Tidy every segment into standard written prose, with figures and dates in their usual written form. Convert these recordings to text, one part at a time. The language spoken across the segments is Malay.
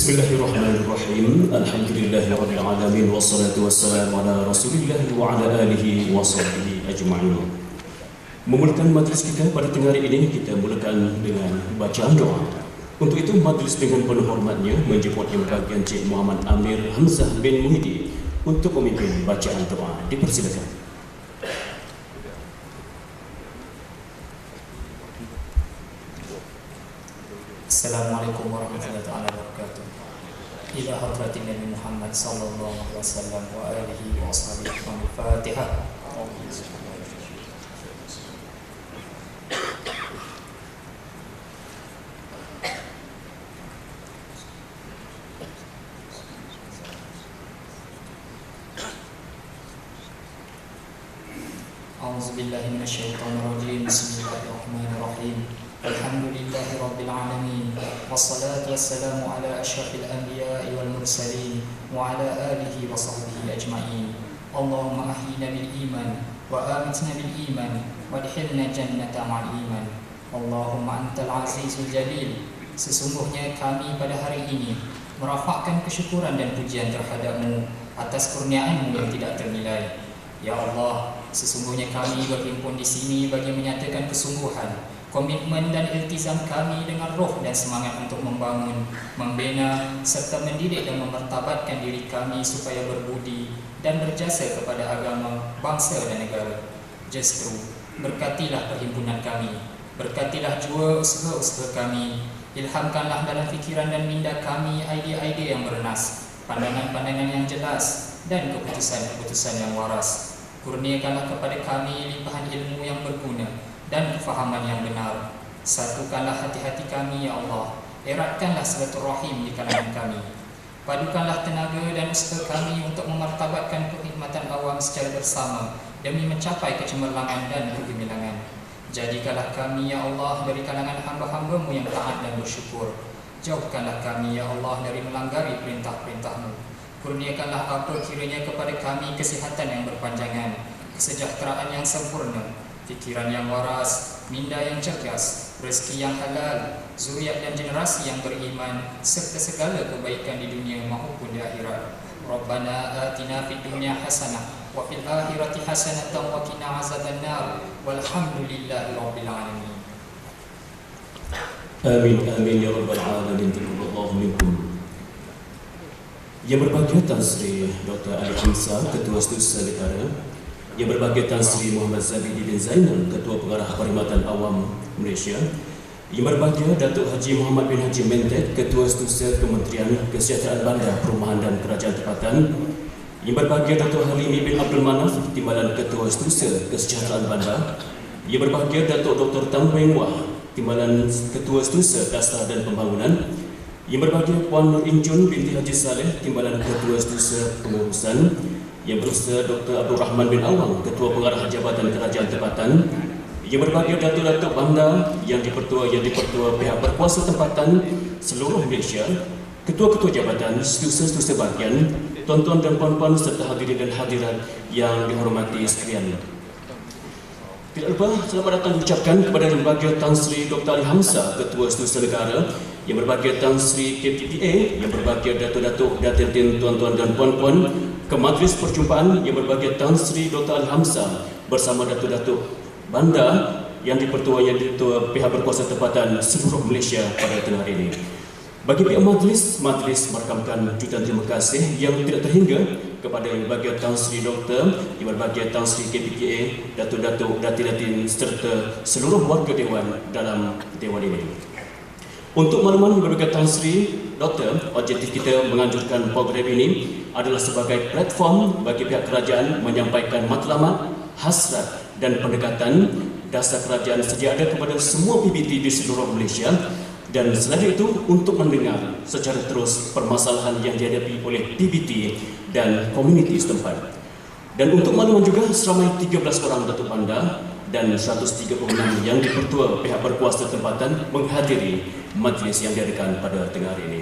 Bismillahirrahmanirrahim. Alhamdulillahirabbil alamin wassalatu wassalamu ala Rasulillah wa ala alihi wa sahbihi ajma'in. Memulakan majlis kita pada tengah hari ini, kita mulakan dengan bacaan doa. Untuk itu, majlis dengan penuh hormatnya menjemput Yang Berbahagia Encik Muhammad Amir Hamzah bin Muhyiddin untuk memimpin bacaan doa. Dipersilakan. Assalamualaikum warahmatullahi wabarakatuh. Ila hadratin Nabi Muhammad sallallahu alaihi wasallam wa alihi wa sahbihi. Al-Fatihah. A'udzu billahi minasyaitonir rajim. Bismillahirrahmanirrahim. Alhamdulillahi rabbil alamin wassalatu wassalamu ala asyrafil anbiya'i wal mursalin wa ala alihi wa sahbihi ajma'in. Allahumma ahyina bil iman wa amitna bil iman wa adkhilna jannata ma'al iman. Allahumma antal azizul jalil. Sesungguhnya kami pada hari ini merafakkan kesyukuran dan pujian terhadap-Mu atas kurnia-Mu yang tidak ternilai. Ya Allah, sesungguhnya kami berhimpun di sini bagi menyatakan kesungguhan, komitmen dan iltizam kami dengan roh dan semangat untuk membangun, membina, serta mendidik dan memartabatkan diri kami supaya berbudi dan berjasa kepada agama, bangsa dan negara. Justru, berkatilah perhimpunan kami, berkatilah jua usaha-usaha kami, ilhamkanlah dalam fikiran dan minda kami idea-idea yang bernas, pandangan-pandangan yang jelas, dan keputusan-keputusan yang waras. Kurniakanlah kepada kami limpahan ilmu yang berguna dan kefahaman yang benar. Satukanlah hati-hati kami, ya Allah. Eratkanlah silaturahim di kalangan kami. Padukanlah tenaga dan usaha kami untuk memartabatkan perkhidmatan awam secara bersama demi mencapai kecemerlangan dan kegemilangan. Jadikanlah kami, ya Allah, dari kalangan hamba-hamba-Mu yang taat dan bersyukur. Jauhkanlah kami, ya Allah, dari melanggari perintah-perintah-Mu. Kurniakanlah apa kiranya kepada kami kesihatan yang berpanjangan, kesejahteraan yang sempurna, fikiran yang waras, minda yang cerdas, rezeki yang halal, zuriat dan generasi yang beriman, serta segala kebaikan di dunia maupun di akhirat. Rabbana atina fid dunya hasanah wa fil akhirati hasanatan wa qina azabannar. Walhamdulillahi rabbil alamin. Amin amin ya rabbal alamin. Taqabbalallahu minkum. Yang Berbahagia Tan Sri Dr. Ali Hamzah, Ketua Setusa Negara. Yang Berbahagia Tan Sri Muhammad Zabidi bin Zainal, Ketua Pengarah Perkhidmatan Awam Malaysia. Yang Berbahagia Datuk Haji Muhammad bin Haji Mentek, Ketua Setusa Kementerian Kesejahteraan Bandar, Perumahan dan Kerajaan Tempatan. Yang Berbahagia Datuk Halimi bin Abdul Manaf, Timbalan Ketua Setusa Kesejahteraan Bandar. Yang Berbahagia Datuk Dr. Tan Weng Wah, Timbalan Ketua Setusa Dasar dan Pembangunan. Yang Berbahagia Puan Nur Injun binti Haji Saleh, Timbalan Ketua Setusa Pengurusan. Yang Berbahagia Dr. Abdul Rahman bin Awang, Ketua Pengarah Jabatan Kerajaan Tempatan. Yang Berbahagia Datuk-Datuk Bandar, yang dipertua pihak berkuasa tempatan seluruh Malaysia, Ketua-Ketua Jabatan, Setusa-Setusa Bahagian, tuan-tuan dan puan-puan serta hadirin dan hadirat yang dihormati sekalian. Tidak lupa selamat datang diucapkan kepada Yang Berbahagia Tan Sri Dr. Ali Hamzah, Ketua Setusa Negara, Yang Berbahagia Tan Sri KPPA, Yang Berbahagia Datuk-Datuk Datin tuan-tuan dan puan-puan, ke majlis perjumpaan Yang Berbahagia Tan Sri Dr. Ali Hamzah bersama Datuk-Datuk Bandar yang dipertua pihak berkuasa tempatan seluruh Malaysia pada tengah hari ini. Bagi pihak majlis merakamkan jutaan terima kasih yang tidak terhingga kepada Yang Berbahagia Tan Sri Dr. Yang Berbahagia Tan Sri KPPA, Datuk-Datuk Datin serta seluruh warga Dewan dalam Dewan ini. Untuk makluman Yang Berbahagia Tan Sri Dr., objektif kita menganjurkan program ini adalah sebagai platform bagi pihak kerajaan menyampaikan matlamat, hasrat dan pendekatan dasar kerajaan sedia ada kepada semua PBT di seluruh Malaysia, dan selain itu untuk mendengar secara terus permasalahan yang dihadapi oleh PBT dan komuniti setempat. Dan untuk makluman juga, seramai 13 orang Datuk Bandar dan 136 yang dipertua pihak berkuasa tempatan menghadiri majlis yang diadakan pada tengah hari ini.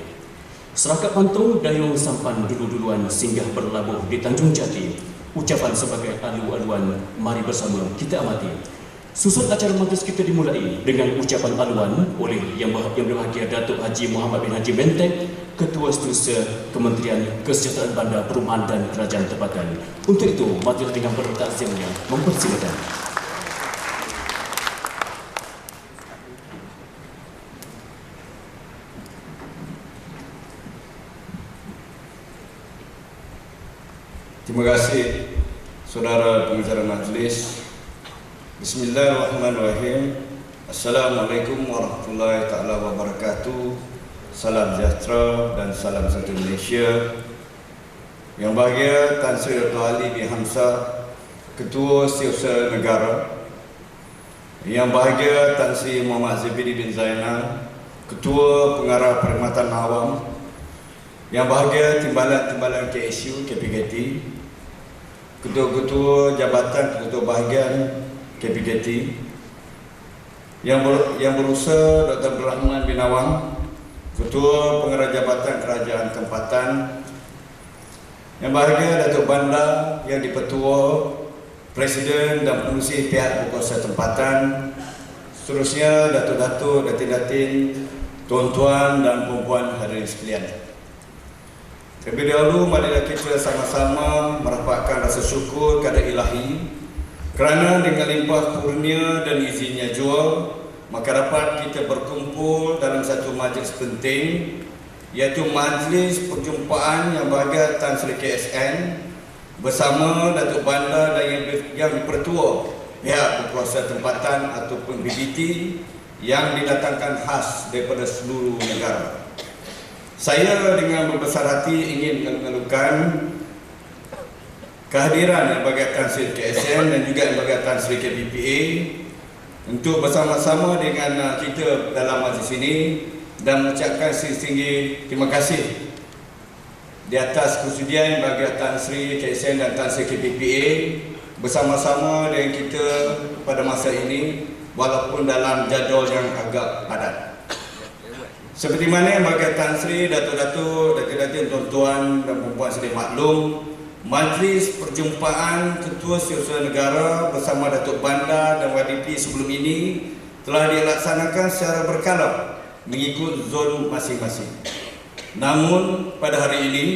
Serakat Pantung Dayung Sampan dulu-duluan singgah berlabuh di Tanjung Jati. Ucapan sebagai alu-aluan, mari bersama kita amati. Susun acara majlis kita dimulai dengan ucapan aluan oleh Yang Berbahagia Datuk Haji Muhammad bin Haji Mentek, Ketua Seterusnya Kementerian Kesejahteraan Bandar, Perumahan dan Kerajaan Tempatan. Untuk itu, majlis dengan bertakziahnya mempersilakan. Terima kasih saudara pengacara majlis. Bismillahirrahmanirrahim. Assalamualaikum warahmatullahi taala wabarakatuh. Salam sejahtera dan salam satu Malaysia. Yang bahagia Tan Sri Dr. Ali bin Hamzah, Ketua Setiausaha Negara. Yang bahagia Tan Sri Muhammad Zabidi bin Zainal, Ketua Pengarah Perkhidmatan Awam. Yang bahagia Timbalan-Timbalan KSU, KPKT, Ketua-Ketua Jabatan Ketua Bahagian KPKT, yang berusaha Dr. Abdul Rahman bin Awang, Ketua Pengarah Jabatan Kerajaan Tempatan. Yang bahagia Datuk Bandar yang dipertua Presiden dan Pengurusi Pihak Berkuasa Tempatan. Seterusnya Datuk-Datuk, Datin-Datin, Tuan-Tuan dan Puan-Puan hadirin sekalian. Terlebih dahulu marilah kita sama-sama merapatkan rasa syukur kepada Ilahi kerana dengan limpah kurnia dan izinnya jua, maka dapat kita berkumpul dalam satu majlis penting, iaitu majlis perjumpaan yang bahagia Tan Sri KSN bersama Datuk Bandar dan yang dipertua pihak berkuasa tempatan ataupun BBT yang didatangkan khas daripada seluruh negara. Saya dengan berbesar hati ingin mengeluhkan kehadiran yang bahagia Tan Sri KSN dan juga yang bahagia Tan Sri KPPA untuk bersama-sama dengan kita dalam majlis ini dan mengucapkan setinggi terima kasih di atas kesudian yang bagi Tan Sri KSN dan Tan Sri KPPA bersama-sama dengan kita pada masa ini walaupun dalam jadual yang agak padat. Seperti mana yang bagi Tan Sri, Datuk-Datuk, Datin-Datin, Tuan-Tuan dan Puan-Puan sedia maklum, Majlis Perjumpaan Ketua Setiausaha Negara bersama Datuk Bandar dan YDP sebelum ini telah dilaksanakan secara berkala mengikut zon masing-masing. Namun pada hari ini,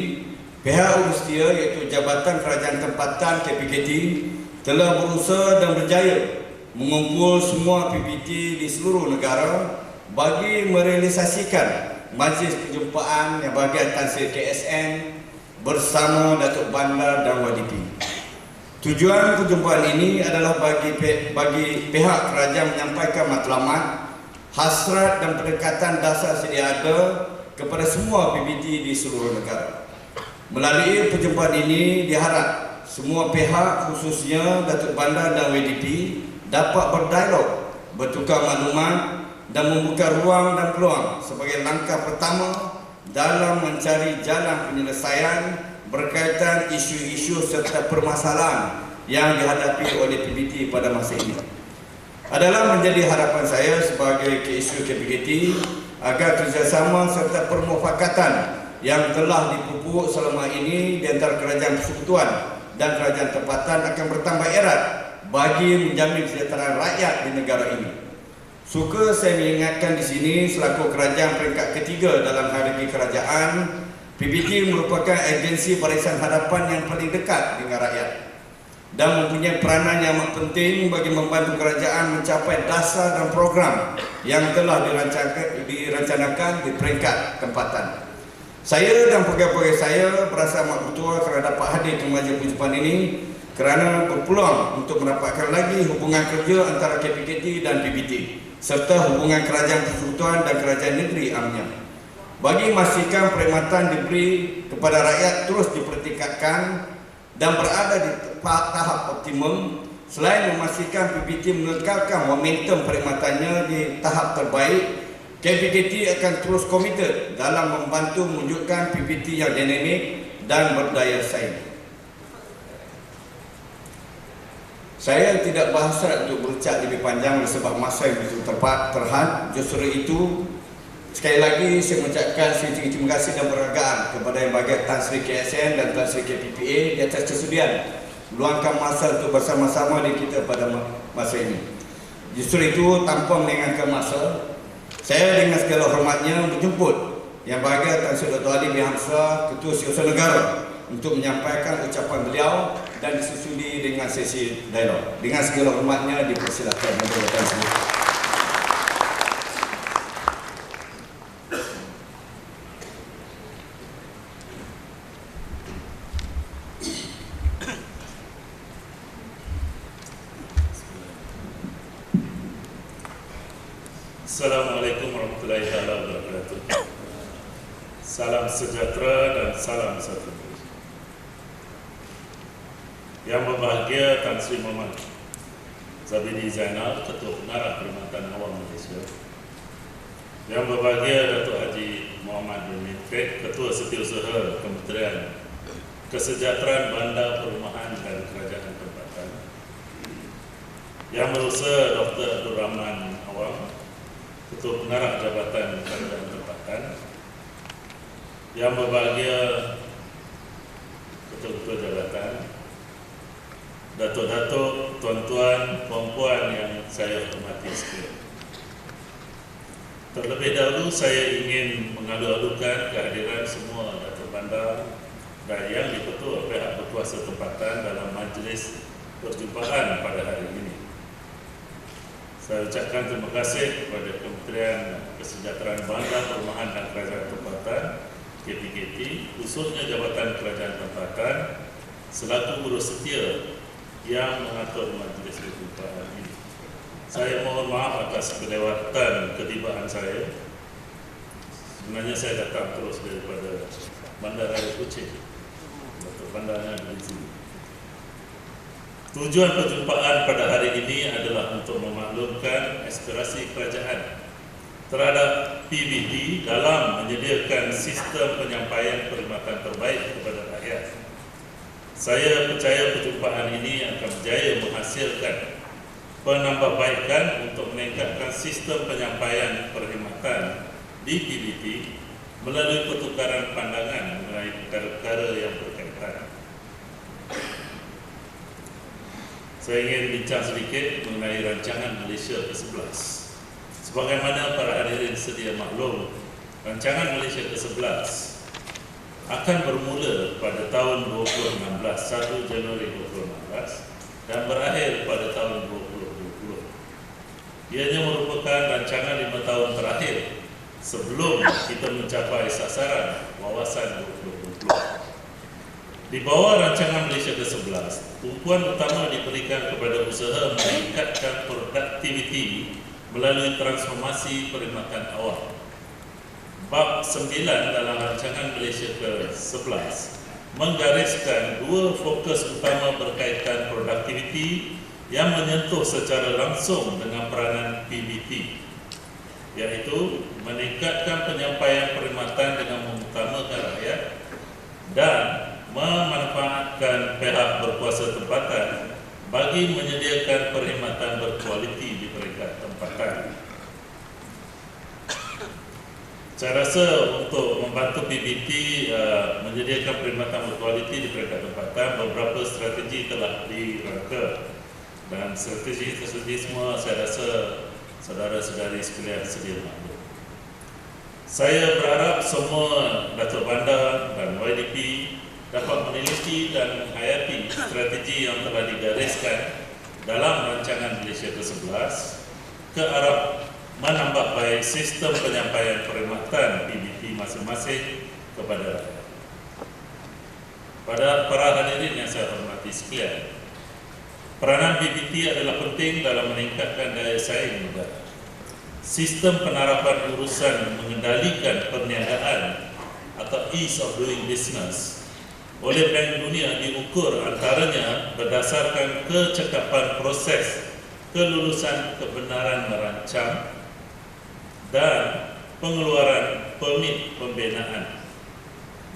pihak Urustia iaitu Jabatan Kerajaan Tempatan KPKT telah berusaha dan berjaya mengumpul semua PPT di seluruh negara bagi merealisasikan Majlis Perjumpaan yang bahagia Tan Sri KSN bersama Datuk Bandar dan YDP. Tujuan perjumpaan ini adalah bagi pihak kerajaan menyampaikan matlamat, hasrat dan pendekatan dasar sedia ada kepada semua PBT di seluruh negara. Melalui perjumpaan ini diharap semua pihak khususnya Datuk Bandar dan YDP dapat berdialog, bertukar maklumat dan membuka ruang dan peluang sebagai langkah pertama dalam mencari jalan penyelesaian berkaitan isu-isu serta permasalahan yang dihadapi oleh PBT pada masa ini. Adalah menjadi harapan saya sebagai KSU KPKT agar kerjasama serta permufakatan yang telah dipupuk selama ini di antara Kerajaan Persekutuan dan Kerajaan Tempatan akan bertambah erat bagi menjamin kesejahteraan rakyat di negara ini. Suka saya mengingatkan di sini selaku kerajaan peringkat ketiga dalam hierarki kerajaan, PBT merupakan agensi barisan hadapan yang paling dekat dengan rakyat dan mempunyai peranan yang amat penting bagi membantu kerajaan mencapai dasar dan program yang telah dirancangkan di peringkat tempatan. Saya dan pegawai-pegawai saya berasa amat bertuah kerana dapat hadir ke majlis perjumpaan ini kerana berpeluang untuk mendapatkan lagi hubungan kerja antara KPKT dan PBT serta hubungan kerajaan persekutuan dan kerajaan negeri amnya. Bagi memastikan perkhidmatan diberi kepada rakyat terus dipertingkatkan dan berada di tahap optimum, selain memastikan PBT mengekalkan momentum perkhidmatannya di tahap terbaik, KPKT akan terus komited dalam membantu mewujudkan PBT yang dinamik dan berdaya saing. Saya tidak berhasrat untuk berucap lebih panjang sebab masa yang begitu terhad. Justru itu, sekali lagi saya mengucapkan terima kasih dan penghargaan kepada yang bahagia Tan Sri KSN dan Tan Sri KPPA di atas kesudian meluangkan masa untuk bersama-sama di kita pada masa ini. Justru itu, tanpa melengahkan masa, saya dengan segala hormatnya menjemput Yang Berbahagia Tan Sri Dr. Ali bin Hamzah, Ketua Setiausaha Negara, untuk menyampaikan ucapan beliau dan disusuli dengan sesi dialog. Dengan segala hormatnya dipersilakan Menteri Tan Sri. Assalamualaikum warahmatullahi wabarakatuh. Salam sejahtera dan salam satu. Yang berbahagia Tan Sri Muhammad Zabidi Zainal, Ketua Pengarah Perkhidmatan Awam Malaysia. Yang berbahagia Datuk Haji Muhammad bin Mitrid, Ketua Setiausaha Kementerian Kesejahteraan Bandar, Perumahan dan Kerajaan Tempatan. Yang berusaha Dr. Abdul Rahman Awam, Ketua Pengarah Jabatan Kerajaan Tempatan. Yang berbahagia Ketua-Ketua Jabatan, Datuk-Datuk, Tuan-Tuan, Puan-Puan yang saya hormati sekalian. Terlebih dahulu saya ingin mengalu-alukan kehadiran semua Datuk Bandar dan yang dipertua pihak berkuasa tempatan dalam majlis perjumpaan pada hari ini. Saya ucapkan terima kasih kepada Kementerian Kesejahteraan Bandar, Perumahan dan Kerajaan Tempatan KPKT, khususnya Jabatan Kerajaan Tempatan selaku urus setia yang mengatur majlis perjumpaan ini. Saya mohon maaf atas kelewatan ketibaan saya. Sebenarnya saya datang terus daripada Bandaraya Kuching. Datuk Bandarnya di sini. Tujuan perjumpaan pada hari ini adalah untuk memaklumkan aspirasi kerajaan terhadap PBT dalam menyediakan sistem penyampaian perkhidmatan terbaik kepada rakyat. Saya percaya perjumpaan ini akan berjaya menghasilkan penambahbaikan untuk meningkatkan sistem penyampaian perkhidmatan di PBT melalui pertukaran pandangan mengenai perkara-perkara yang berkaitan. Saya ingin bincang sedikit mengenai rancangan Malaysia ke-11. Sebagaimana para hadirin sedia maklum, rancangan Malaysia ke-11 akan bermula pada tahun 2016, 1 Januari 2016 dan berakhir pada tahun 2020. Ianya merupakan rancangan 5 tahun terakhir sebelum kita mencapai sasaran wawasan 2020. Di bawah rancangan Malaysia ke-11, tumpuan utama diberikan kepada usaha meningkatkan produktiviti melalui transformasi perkhidmatan awam. Bab 9 dalam rancangan Malaysia ke-11 menggariskan dua fokus utama berkaitan produktiviti yang menyentuh secara langsung dengan peranan PBT, iaitu meningkatkan penyampaian perkhidmatan dengan mengutamakan rakyat dan memanfaatkan pihak berkuasa tempatan bagi menyediakan perkhidmatan berkualiti di peringkat tempatan. Saya rasa untuk membantu PBT menyediakan perkhidmatan berkualiti di peringkat tempatan, beberapa strategi telah dirangka dan strategi tersebut semua saya rasa saudara-saudari sekalian sedia maklum. Saya berharap semua Datuk Bandar dan YDP dapat meneliti dan menghayati strategi yang telah digariskan dalam rancangan Malaysia ke-11 ke arah menambah baik sistem penyampaian perkhidmatan PBT masing-masing kepada rakyat. Pada para hadirin yang saya hormati sekalian, peranan PBT adalah penting dalam meningkatkan daya saing negara. Sistem penarapan urusan mengendalikan perniagaan atau ease of doing business oleh Bank Dunia diukur antaranya berdasarkan kecekapan proses kelulusan kebenaran merancang dan pengeluaran permit pembinaan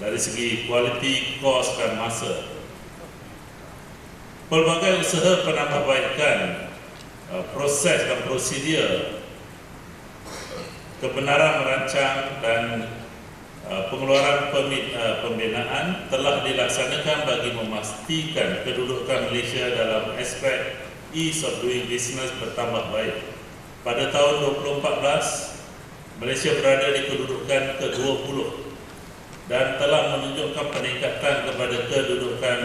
dari segi kualiti, kos dan masa. Pelbagai usaha penambahbaikan proses dan prosedur kebenaran merancang dan pengeluaran permit pembinaan telah dilaksanakan bagi memastikan kedudukan Malaysia dalam aspek ease of doing business bertambah baik. Pada tahun 2014, Malaysia berada di kedudukan ke-20 dan telah menunjukkan peningkatan kepada kedudukan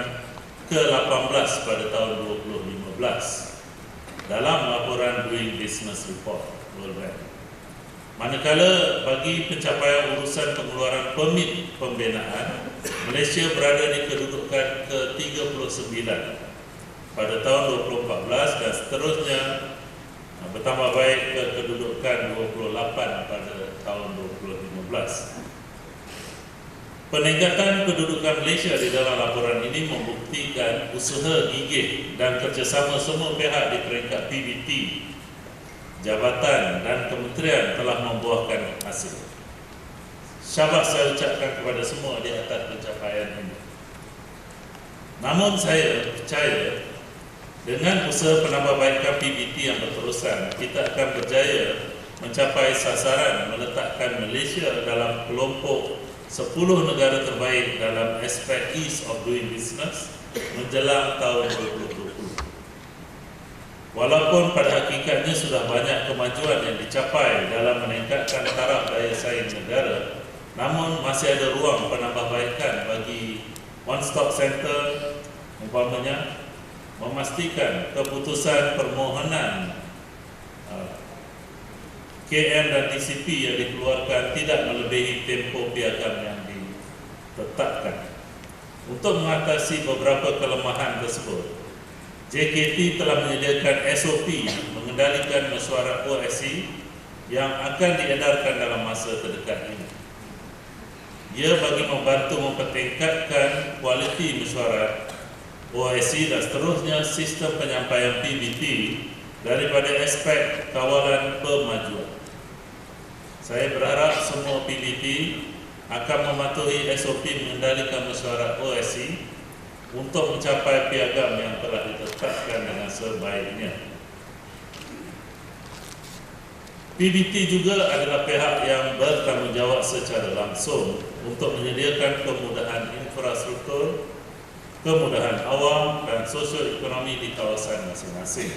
ke-18 pada tahun 2015 dalam laporan Doing Business Report World Bank. Manakala bagi pencapaian urusan pengeluaran permit pembinaan, Malaysia berada di kedudukan ke-39 pada tahun 2014 dan seterusnya bertambah baik ke kedudukan 28 pada tahun 2015. Peningkatan kedudukan Malaysia di dalam laporan ini membuktikan usaha gigih dan kerjasama semua pihak di peringkat PBT, jabatan dan kementerian telah membuahkan hasil. Syabas saya ucapkan kepada semua di atas pencapaian ini. Namun saya percaya dengan usaha penambahbaikan PBT yang berterusan, kita akan berjaya mencapai sasaran meletakkan Malaysia dalam kelompok 10 negara terbaik dalam aspek ease of doing business menjelang tahun 2020. Walaupun pada hakikatnya sudah banyak kemajuan yang dicapai dalam meningkatkan taraf daya saing negara, namun masih ada ruang penambahbaikan bagi one-stop center, umpamanya memastikan keputusan permohonan KM dan DCP yang dikeluarkan tidak melebihi tempoh piagam yang ditetapkan. Untuk mengatasi beberapa kelemahan tersebut, JKT telah menyediakan SOP mengendalikan mesyuarat OSC yang akan diedarkan dalam masa terdekat ini. Ia bagi membantu mempertingkatkan kualiti mesyuarat OSC dan seterusnya sistem penyampaian PBT daripada aspek kawalan pemajuan. Saya berharap semua PBT akan mematuhi SOP mengendalikan mesyuarat OSC untuk mencapai piagam yang telah ditetapkan dengan sebaiknya. PBT juga adalah pihak yang bertanggungjawab secara langsung untuk menyediakan kemudahan infrastruktur, kemudahan awam dan sosioekonomi di kawasan masing-masing.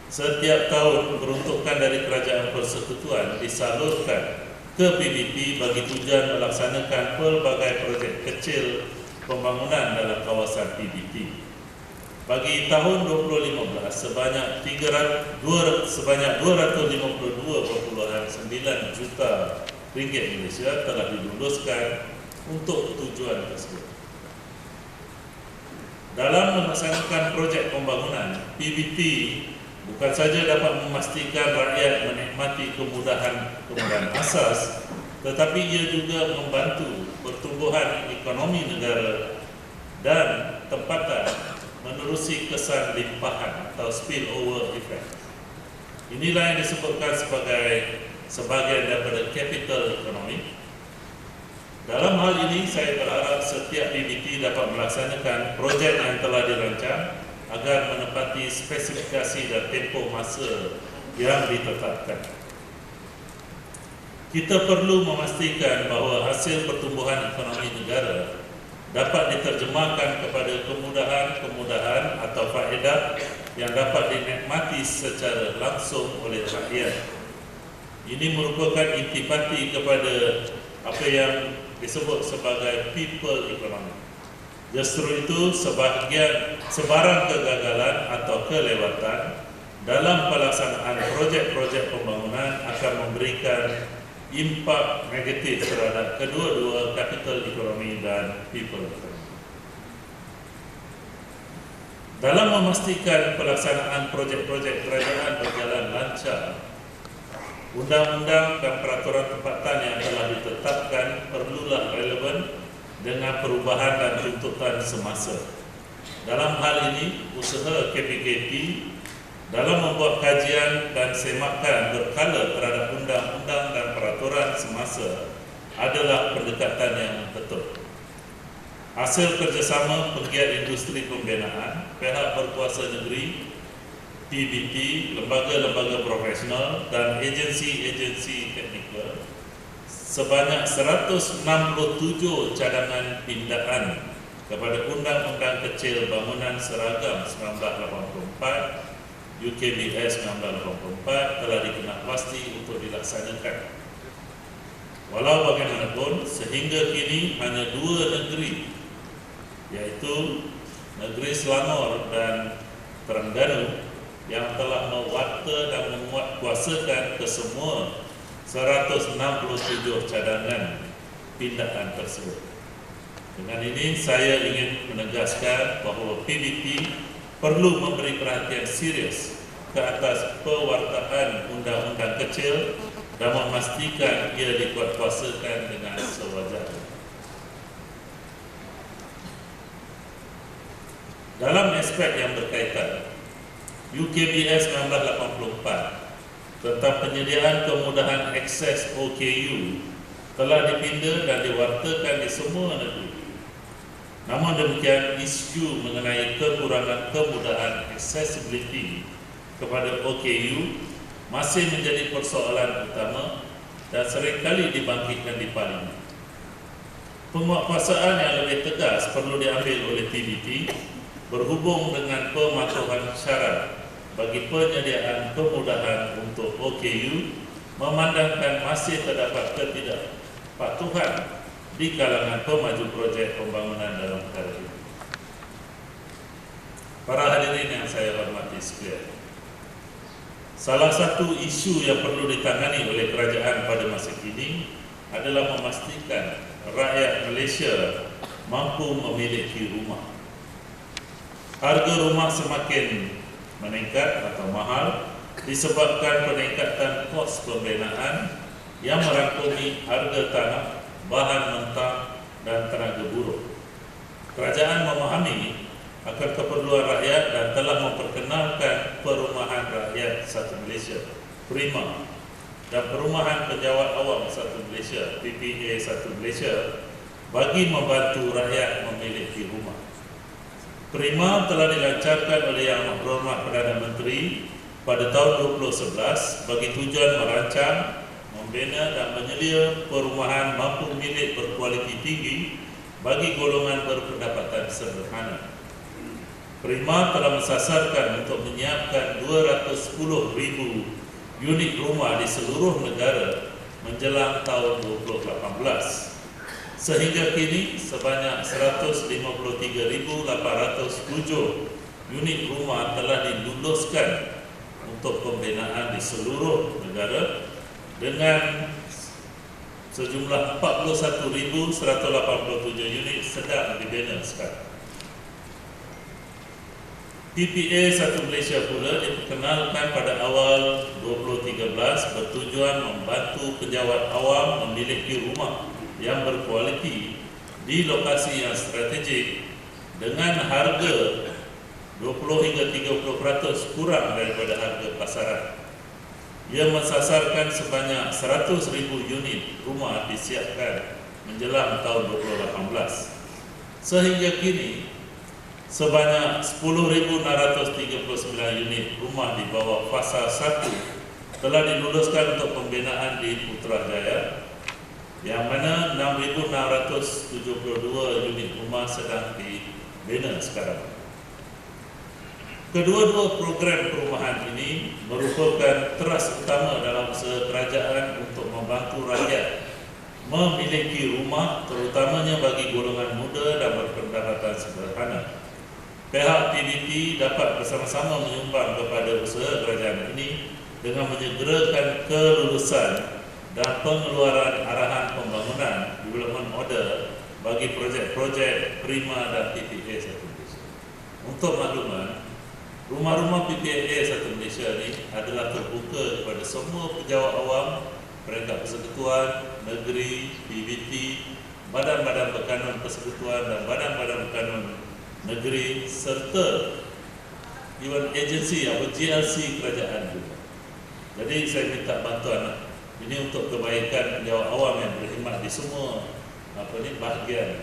Setiap tahun peruntukan dari Kerajaan Persekutuan disalurkan ke PBT bagi tujuan melaksanakan pelbagai projek kecil pembangunan dalam kawasan PBT. Bagi tahun 2015 sebanyak 252.9 juta ringgit Malaysia telah diluluskan untuk tujuan tersebut. Dalam melaksanakan projek pembangunan, PBT bukan saja dapat memastikan rakyat menikmati kemudahan asas, tetapi ia juga membantu pertumbuhan ekonomi negara dan tempatan menerusi kesan limpahan atau spillover effect. Inilah yang disebutkan sebagai sebahagian daripada capital economy. Dalam hal ini, saya berharap setiap PBT dapat melaksanakan projek yang telah dirancang agar menepati spesifikasi dan tempoh masa yang ditetapkan. Kita perlu memastikan bahawa hasil pertumbuhan ekonomi negara dapat diterjemahkan kepada kemudahan atau faedah yang dapat dinikmati secara langsung oleh rakyat. Ini merupakan intipati kepada apa yang disebut sebagai people economy. Justru itu, sebarang kegagalan atau kelewatan dalam pelaksanaan projek-projek pembangunan akan memberikan impak negatif terhadap kedua-dua capital economy dan people economy. Dalam memastikan pelaksanaan projek-projek kerajaan berjalan lancar, undang-undang dan peraturan tempatan yang telah ditetapkan perlulah relevan dengan perubahan dan tuntutan semasa. Dalam hal ini, usaha KPKP dalam membuat kajian dan semakan berkala terhadap undang-undang dan peraturan semasa adalah pendekatan yang betul. Hasil kerjasama penggiat industri pembinaan, pihak berkuasa negeri, PBT, lembaga-lembaga profesional dan agensi-agensi teknikal sebanyak 167 cadangan pindaan kepada Undang-Undang Kecil Bangunan Seragam 1984, UKBS 1984 telah dikenal pasti untuk dilaksanakan. Walau bagaimanapun, sehingga kini hanya 2 negeri, yaitu negeri Selangor dan Terengganu, yang telah mewarta dan menguatkuasakan kesemua 167 cadangan pindaan tersebut. Dengan ini saya ingin menegaskan bahawa PBT perlu memberi perhatian serius ke atas pewartaan undang-undang kecil dan memastikan ia dikuatkuasakan dengan sewajarnya. Dalam aspek yang berkaitan, UKBS 1984 tentang penyediaan kemudahan akses OKU telah dipinda dan diwartakan di semua negeri. Namun demikian, isu mengenai kekurangan kemudahan accessibility kepada OKU masih menjadi persoalan utama dan seringkali dibangkitkan di Parlimen. Penguatkuasaan yang lebih tegas perlu diambil oleh PBT berhubung dengan pematuhan syarat bagi penyediaan kemudahan untuk OKU, memandangkan masih terdapat ketidakpatuhan di kalangan pemaju projek pembangunan dalam perkara ini. Para hadirin yang saya hormati sekalian, salah satu isu yang perlu ditangani oleh kerajaan pada masa kini adalah memastikan rakyat Malaysia mampu memiliki rumah. Harga rumah semakin meningkat atau mahal disebabkan peningkatan kos pembinaan yang merangkumi harga tanah, bahan mentah dan tenaga buruh. Kerajaan memahami akan keperluan rakyat dan telah memperkenalkan Perumahan Rakyat Satu Malaysia (PRIMA) dan Perumahan Penjawat Awam Satu Malaysia (PPA Satu Malaysia) bagi membantu rakyat memiliki rumah. PRIMA telah dilancarkan oleh Yang Berhormat Perdana Menteri pada tahun 2011 bagi tujuan merancang, membina dan menyelia perumahan mampu milik berkualiti tinggi bagi golongan berpendapatan sederhana. PRIMA telah mensasarkan untuk menyiapkan 210,000 unit rumah di seluruh negara menjelang tahun 2018. Sehingga kini sebanyak 153,807 unit rumah telah diluluskan untuk pembinaan di seluruh negara dengan sejumlah 41,187 unit sedang dibina sekarang. PPA Satu Malaysia pula diperkenalkan pada awal 2013 bertujuan membantu penjawat awam memiliki rumah yang berkualiti di lokasi yang strategik dengan harga 20 hingga 30% kurang daripada harga pasaran. Ia mensasarkan sebanyak 100,000 unit rumah disiapkan menjelang tahun 2018. Sehingga kini sebanyak 10,639 unit rumah di bawah fasa 1 telah diluluskan untuk pembinaan di Putrajaya, yang mana 6,672 unit rumah sedang dibina sekarang. Kedua-dua program perumahan ini merupakan teras utama dalam usaha kerajaan untuk membantu rakyat memiliki rumah, terutamanya bagi golongan muda dan berpendapatan sederhana. Pihak PBT dapat bersama-sama menyumbang kepada usaha kerajaan ini dengan menyegerakan kelulusan dan pengeluaran arahan pembangunan development order bagi projek-projek PRIMA dan PPA Satu Malaysia. Untuk makluman, rumah-rumah PPA Satu Malaysia ini adalah terbuka kepada semua penjawat awam, peringkat persekutuan, negeri, PBT, badan-badan berkanun persekutuan dan badan-badan berkanun negeri serta even agensi atau GLC kerajaan juga. Jadi saya minta bantuan ini untuk kebaikan penjawat awam yang berkhidmat di semua bahagian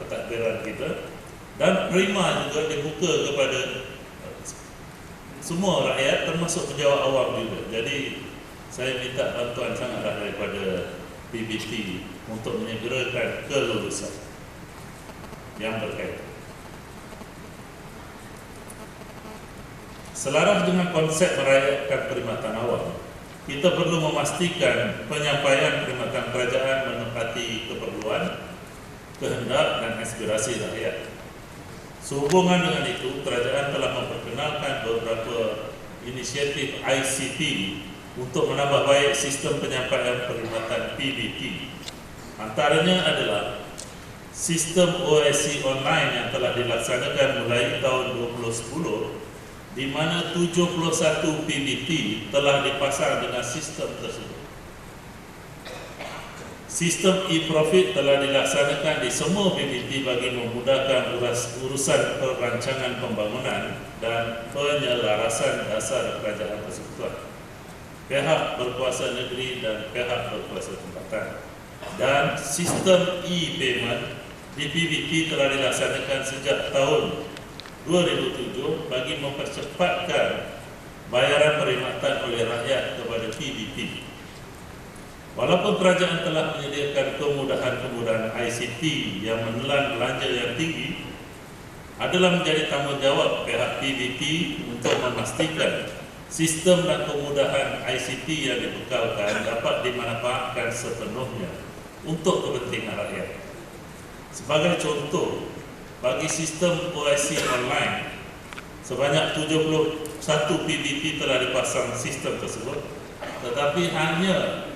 pentadbiran kita, dan PRIMA juga dibuka kepada semua rakyat termasuk penjawat awam juga. Jadi saya minta bantuan sangatlah daripada PBT untuk menyegerakan kelulusan yang berkaitan. Selaras dengan konsep merayakan perkhidmatan awam, kita perlu memastikan penyampaian perkhidmatan kerajaan menepati keperluan, kehendak dan aspirasi rakyat. Sehubungan dengan itu, kerajaan telah memperkenalkan beberapa inisiatif ICT untuk menambah baik sistem penyampaian perkhidmatan PBT. Antaranya adalah sistem OIC online yang telah dilaksanakan mulai tahun 2010, di mana 71 PBT telah dipasang dengan sistem tersebut. Sistem e-profit telah dilaksanakan di semua PBT bagi memudahkan urusan perancangan pembangunan dan penyelarasan dasar kerajaan persekutuan, pihak berkuasa negeri dan pihak berkuasa tempatan. Dan sistem e-payment di PBT telah dilaksanakan sejak tahun 2007 bagi mempercepatkan bayaran perkhidmatan oleh rakyat kepada PBT. Walaupun kerajaan telah menyediakan kemudahan-kemudahan ICT yang menelan belanja yang tinggi, adalah menjadi tanggungjawab pihak PBT untuk memastikan sistem dan kemudahan ICT yang dibekalkan dapat dimanfaatkan sepenuhnya untuk kepentingan rakyat. Sebagai contoh, bagi sistem OIC online, sebanyak 71 PBT telah dipasang sistem tersebut, tetapi hanya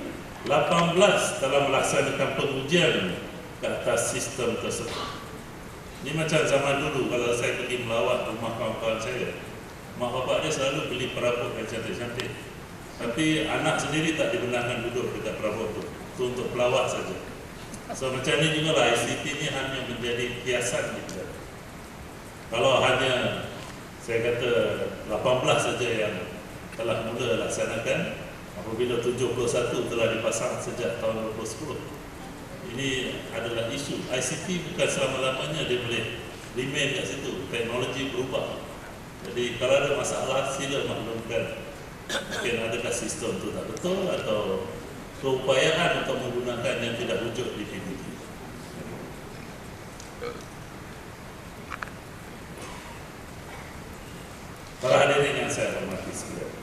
18 telah melaksanakan pengujian ke atas sistem tersebut. Ini macam zaman dulu, kalau saya pergi melawat rumah kawan-kawan saya, mak bapak dia selalu beli perabot yang cantik-cantik, tapi anak sendiri tak dibenarkan duduk dekat perabot itu untuk pelawat saja. So macam ni juga lah, ICT ni hanya menjadi hiasan gitu. Kalau hanya saya kata 18 saja yang telah mula laksanakan, apabila 71 telah dipasang sejak tahun 2010. Ini adalah isu. ICT bukan selama-lamanya dia boleh remain kat situ. Teknologi berubah. Jadi kalau ada masalah, sila maklumkan. Mungkin adakah sistem itu tak betul atau keupayaan untuk menggunakan yang tidak wujud di PBT. Para hadirin yang saya hormati sekalian,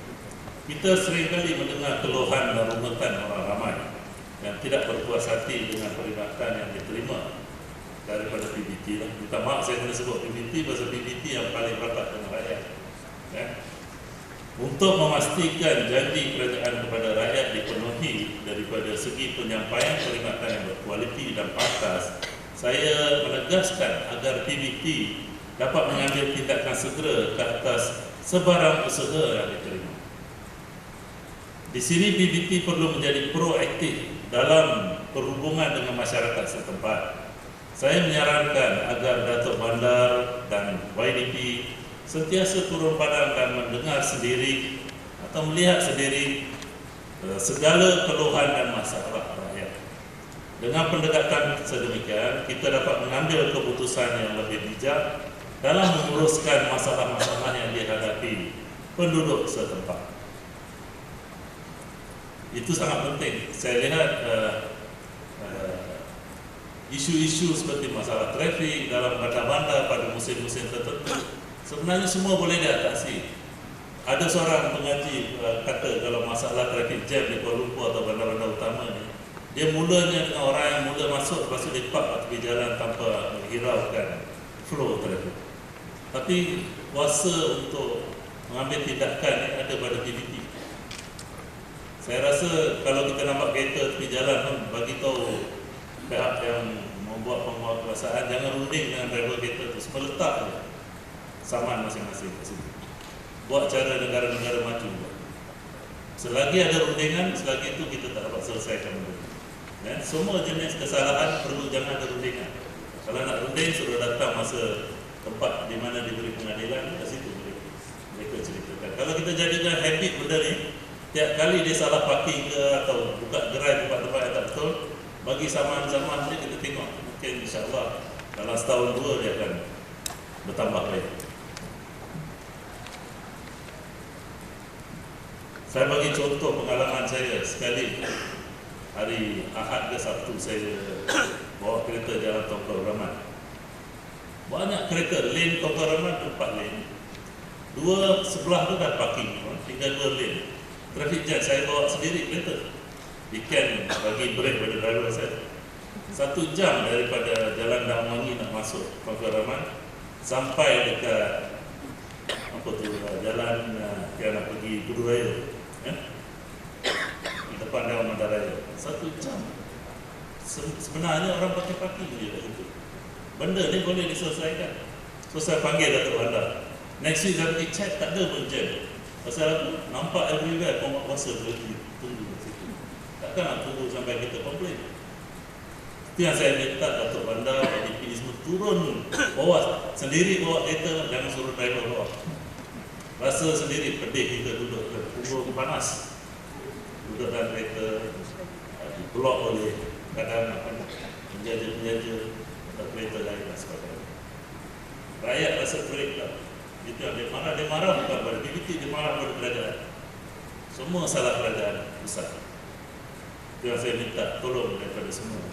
kita seringkali mendengar keluhan dan rumetan orang ramai yang tidak berpuas hati dengan perkhidmatan yang diterima daripada PBT. Minta maaf saya kena sebut PBT, pasal PBT yang paling rapat dengan rakyat. Untuk memastikan janji kerajaan kepada rakyat dipenuhi daripada segi penyampaian perkhidmatan yang berkualiti dan pantas, saya menegaskan agar PBT dapat mengambil tindakan segera ke atas sebarang usaha yang diterima. Di sini PBT perlu menjadi proaktif dalam perhubungan dengan masyarakat setempat. Saya menyarankan agar Datuk Bandar dan YDP sentiasa turun padang dan mendengar sendiri atau melihat sendiri segala keluhan dan masalah rakyat. Dengan pendekatan sedemikian, kita dapat mengambil keputusan yang lebih bijak dalam menguruskan masalah-masalah yang dihadapi penduduk setempat. Itu sangat penting. Saya lihat isu-isu seperti masalah trafik dalam bandar-bandar pada musim-musim tertentu sebenarnya semua boleh diatasi. Ada seorang pengaji kata kalau masalah trafik jam di Kuala Lumpur atau bandar-bandar utama ni, dia mulanya dengan orang yang mula masuk, lepas tu dia park tepi jalan tanpa menghiraukan flow trafik. Tapi kuasa untuk mengambil tindakan ni ada pada PBT. Saya rasa kalau kita nampak kereta tepi jalan pun bagi tahu pihak yang membuat penguasaan jangan runding dengan driver kereta tu, semua letak je saman masing-masing kat situ. Buat cara negara-negara maju. Selagi ada rundingan, selagi itu kita tak dapat selesaikan benda. Semua jenis kesalahan perlu jangan ada rundingan. Kalau nak runding, suruh datang masa tempat di mana diberi pengadilan, kat situ mereka ceritakan. Kalau kita jadikan habit benda ni, tiap kali dia salah parking ke atau buka gerai tempat-tempat yang tak betul, bagi zaman-zaman ni kita tengok, mungkin insyaAllah dalam setahun dua dia akan bertambah baik. Saya bagi contoh pengalaman saya sekali. Hari Ahad ke Sabtu saya bawa kereta jalan Tongkol Rahman. Banyak kereta, lane Tongkol Rahman 4 lane. Dua sebelah tu dah parking, tinggal 2 lane. traffic jam, saya bawa sendiri kereta. Weekend bagi break pada driver saya. 1 jam daripada Jalan Damwangi nak masuk Pagar Rahman sampai dekat apa tu, jalan yang nak pergi Kudu Raya, di depan Dewan Bandaraya. 1 jam. Sebenarnya orang pakai parking je kat situ. Benda ni boleh diselesaikan. So saya panggil Datuk Bandar. Next week saya pergi check, tak ada pun jam. Pasal apa? Nampak everywhere penguasa berhenti tunggu kat situ. Takkan nak tunggu sampai kita komplain. Itu yang saya minta Datuk Bandar, ADP ni semua turun bawa sendiri, bawa kereta, jangan suruh driver bawa. Rasa sendiri pedih kita duduk punggung panas, duduk dalam kereta, diblok oleh kadang penjaja-penjaja atau kereta lain dan sebagainya. Rakyat rasa terik tak? Itu yang dia marah bukan pada PBT, dia marah pada kerajaan. Semua salah kerajaan besar. Itu yang saya minta tolong daripada semua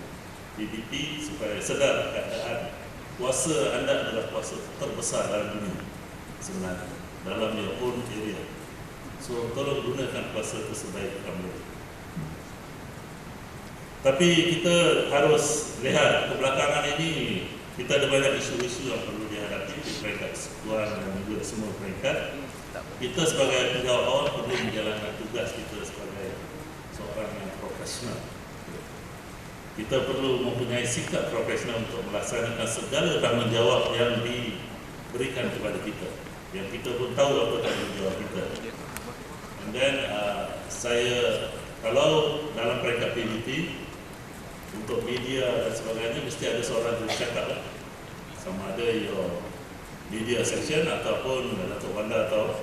PBT supaya sedar keadaan kuasa anda adalah kuasa terbesar dalam dunia sebenarnya, dalam your own area. So tolong gunakan kuasa itu sebaik kamu. Tapi kita harus lihat kebelakangan ini, kita ada banyak isu-isu yang perlu dihadapi di peringkat persekutuan dan juga semua peringkat. Kita sebagai penjawat awam perlu menjalankan tugas kita sebagai seorang yang profesional. Kita perlu mempunyai sikap profesional untuk melaksanakan segala tanggungjawab yang diberikan kepada kita, yang kita pun tahu apa tanggungjawab kita. And then saya, kalau dalam peringkat PBT untuk media dan sebagainya, mesti ada seorang yang cakap lah. Sama ada your media section ataupun Datuk Bandar atau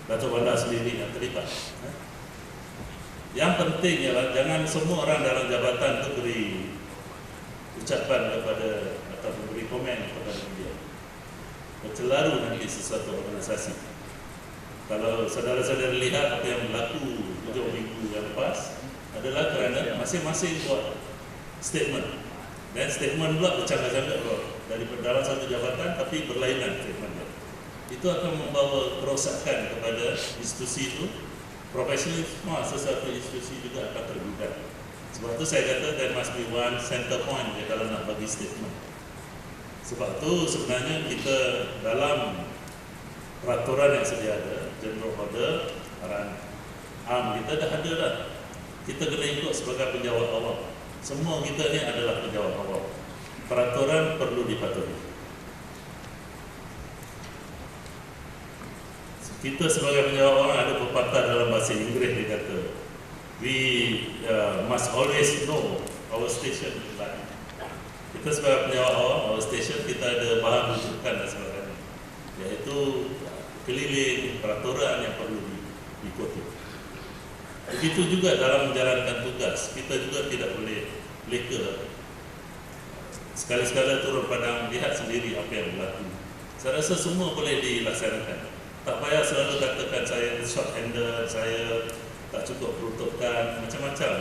Datuk Bandar sendiri yang terlibat. Yang penting ialah jangan semua orang dalam jabatan itu beri ucapan kepada atau beri komen kepada media. Bercelaru nanti sesuatu organisasi. Kalau saudara-saudara lihat apa yang berlaku 7 minggu yang lepas, adalah kerana masing-masing buat statement. Dan statement pula bercanggah-canggah dari dalam satu jabatan tapi berlainan statementnya. Itu akan membawa kerosakan kepada institusi itu. Profesionalisme sesuatu institusi juga akan tergugat. Sebab tu saya kata there must be one center point kalau nak bagi statement. Sebab tu sebenarnya kita dalam peraturan yang sedia ada, General Order, arahan AM kita dah ada dah. Kita kena ikut sebagai penjawat awam. Semua kita ni adalah penjawat awam. Peraturan perlu dipatuhi. Kita sebagai penjawat awam ada pepatah dalam bahasa Inggeris, dia kata we must always know our station in life. Kita sebagai penjawat awam, our station kita ada bahan rujukan dan sebagainya, iaitu keliling peraturan yang perlu diikuti. Begitu juga dalam menjalankan tugas, kita juga tidak boleh leka. Sekali-sekala turun padang, lihat sendiri apa yang berlaku. Saya rasa semua boleh dilaksanakan. Tak payah selalu katakan saya short-handed, saya tak cukup peruntukan, macam-macam.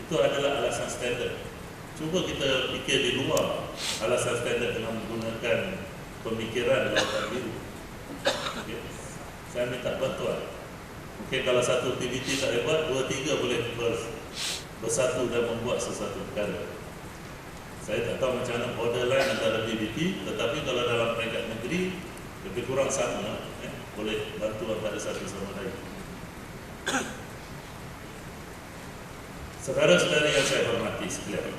Itu adalah alasan standard. Cuba kita fikir di luar alasan standard dengan menggunakan pemikiran lautan biru. Okay. Saya minta bantuan. Mungkin kalau satu PBT tak hebat, 2-3 boleh bersatu dan membuat sesuatu perkara. Saya tak tahu macam mana borderline antara PBT, tetapi kalau dalam peringkat negeri lebih kurang sama, boleh bantu antara satu sama lain. Saudara-saudara yang saya hormati sekalian,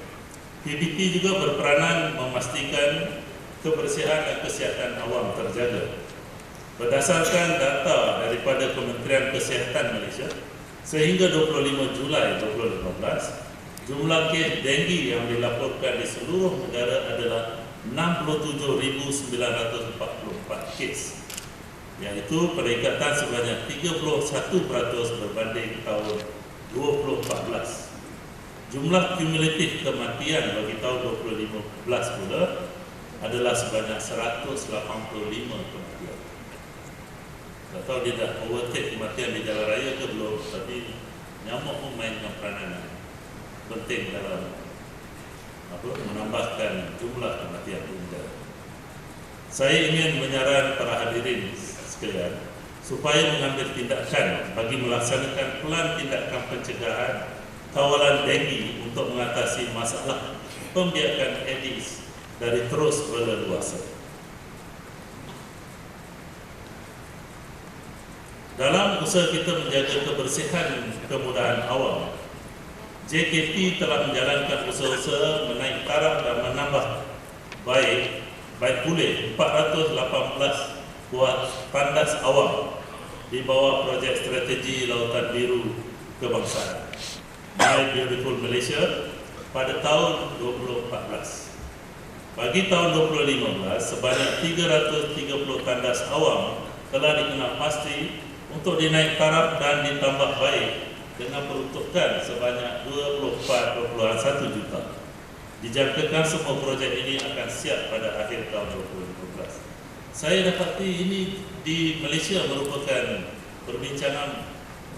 PBT juga berperanan memastikan kebersihan dan kesihatan awam terjaga. Berdasarkan data daripada Kementerian Kesihatan Malaysia, sehingga 25 Julai 2015, jumlah kes denggi yang dilaporkan di seluruh negara adalah 67,944 kes, iaitu peningkatan sebanyak 31% berbanding tahun 2014. Jumlah kumulatif kematian bagi tahun 2015 pula adalah sebanyak 185 kematian. Tak tahu dia dah overtake kematian di jalan raya ke belum, tapi nyamuk pun mainkan peranan penting dalam menambahkan jumlah kematian di negara. Saya ingin menyarankan para hadirin sekalian supaya mengambil tindakan bagi melaksanakan plan tindakan pencegahan kawalan denggi untuk mengatasi masalah pembiakan Aedes dari terus berleluasa. Dalam usaha kita menjaga kebersihan kemudahan awam, JKT telah menjalankan usaha-usaha menaik taraf dan menambah baik pulih 418 buah tandas awam di bawah projek strategi Lautan Biru Kebangsaan My Beautiful Malaysia pada tahun 2014. Bagi tahun 2015, sebanyak 330 tandas awam telah dikenal pasti untuk dinaik taraf dan ditambah baik dengan peruntukan sebanyak 24.1 juta. Dijangkakan semua projek ini akan siap pada akhir tahun 2015. Saya dapati ini di Malaysia merupakan perbincangan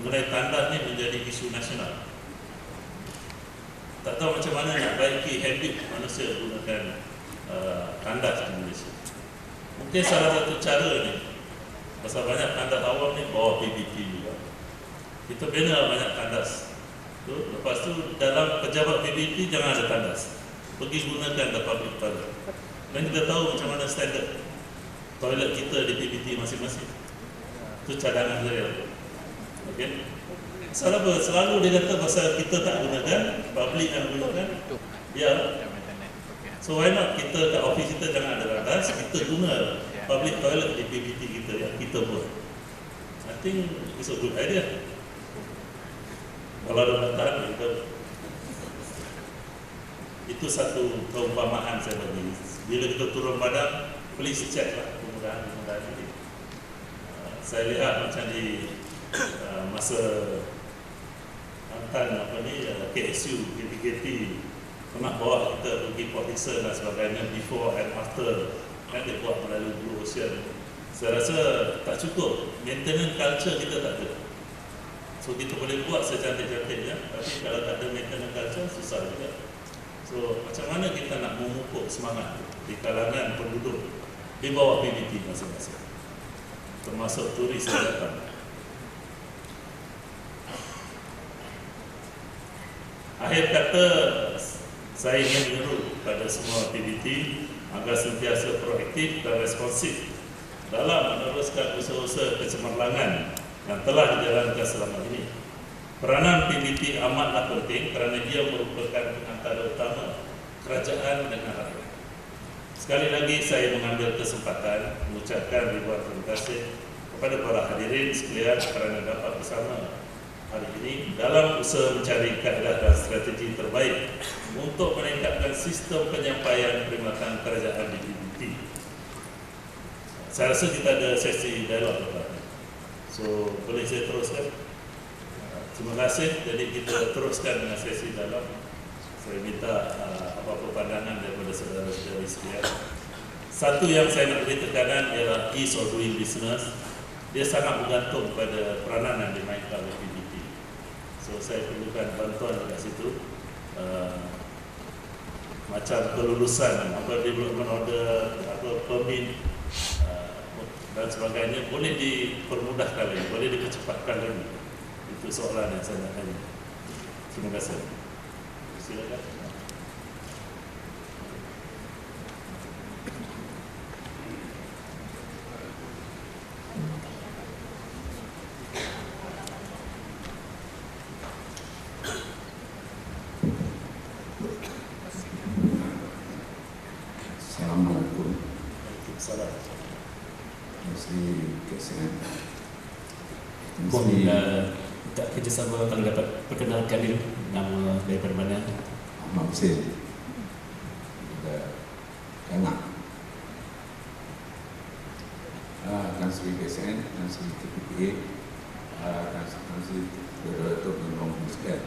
mengenai tandas ini menjadi isu nasional. Tak tahu macam mana nak baiki habit manusia gunakan tandas di Malaysia. Mungkin salah satu cara ni, pasal banyak tandas awam ni bawah PBT juga. Kita bina banyak tandas. Lepas tu dalam pejabat PBT jangan ada tandas. Pergi gunakan the public toilet. Dan kita tahu macam mana standard toilet kita di PBT masing-masing. Itu cadangan saya. Okey. Salah apa? Selalu dia kata pasal kita tak gunakan, public yang gunakan. Ya. So why not kita kat office kita jangan ada tandas, kita guna public toilet di PBT kita yang kita buat. I think it's a good idea. Kalau ada tahan, itu satu keumpamaan saya bagi. Bila kita turun padang, please check lah kemudahan-kemudahan ini. Saya lihat macam di masa hantar KSU, KTKT pernah bawa kita pergi Port Dickson dan sebagainya before and after, kan dia buat melalui Blue Ocean. Saya rasa tak cukup, maintenance culture kita tak ada. So kita boleh buat secantik-cantiknya, tapi kalau tak ada maintenance culture, susah juga. So macam mana kita nak memupuk semangat di kalangan penduduk di bawah PBT masing-masing, termasuk turis yang datang. Akhir kata, saya ingin menyeru kepada semua PBT agar sentiasa proaktif dan responsif dalam meneruskan usaha-usaha kecemerlangan yang telah dijalankan selama ini. Peranan PBT amatlah penting kerana dia merupakan perantara utama kerajaan dengan rakyat. Sekali lagi saya mengambil kesempatan mengucapkan ribuan terima kasih kepada para hadirin sekalian kerana dapat bersama hari ini dalam usaha mencari kaedah dan strategi terbaik untuk meningkatkan sistem penyampaian perkhidmatan kerajaan di PBT. Saya rasa kita ada sesi dialog lepas ini. So boleh saya teruskan? Terima kasih. Jadi kita teruskan dengan sesi dialog. Saya minta apa-apa pandangan daripada saudara-saudari sekalian. Satu yang saya nak beri tekanan ialah ease of doing business. Dia sangat bergantung pada peranan yang dimainkan oleh PBT. So saya perlukan bantuan dekat situ. Macam kelulusan, apa development order, apa permit dan sebagainya boleh dipermudahkan lagi, boleh dipercepatkan lagi. Itu soalan yang saya nak tanya. Terima kasih. Silakan. Assalamualaikum. Waalaikumsalam. Mesti kesenangan. Mohon minta kerjasama kalau dapat perkenalkan diri, nama daripada mana? Ahmad Hussein. Enak. Kansri KSN, Kansri KPPA, Kansri Datuk Penolong Muskat.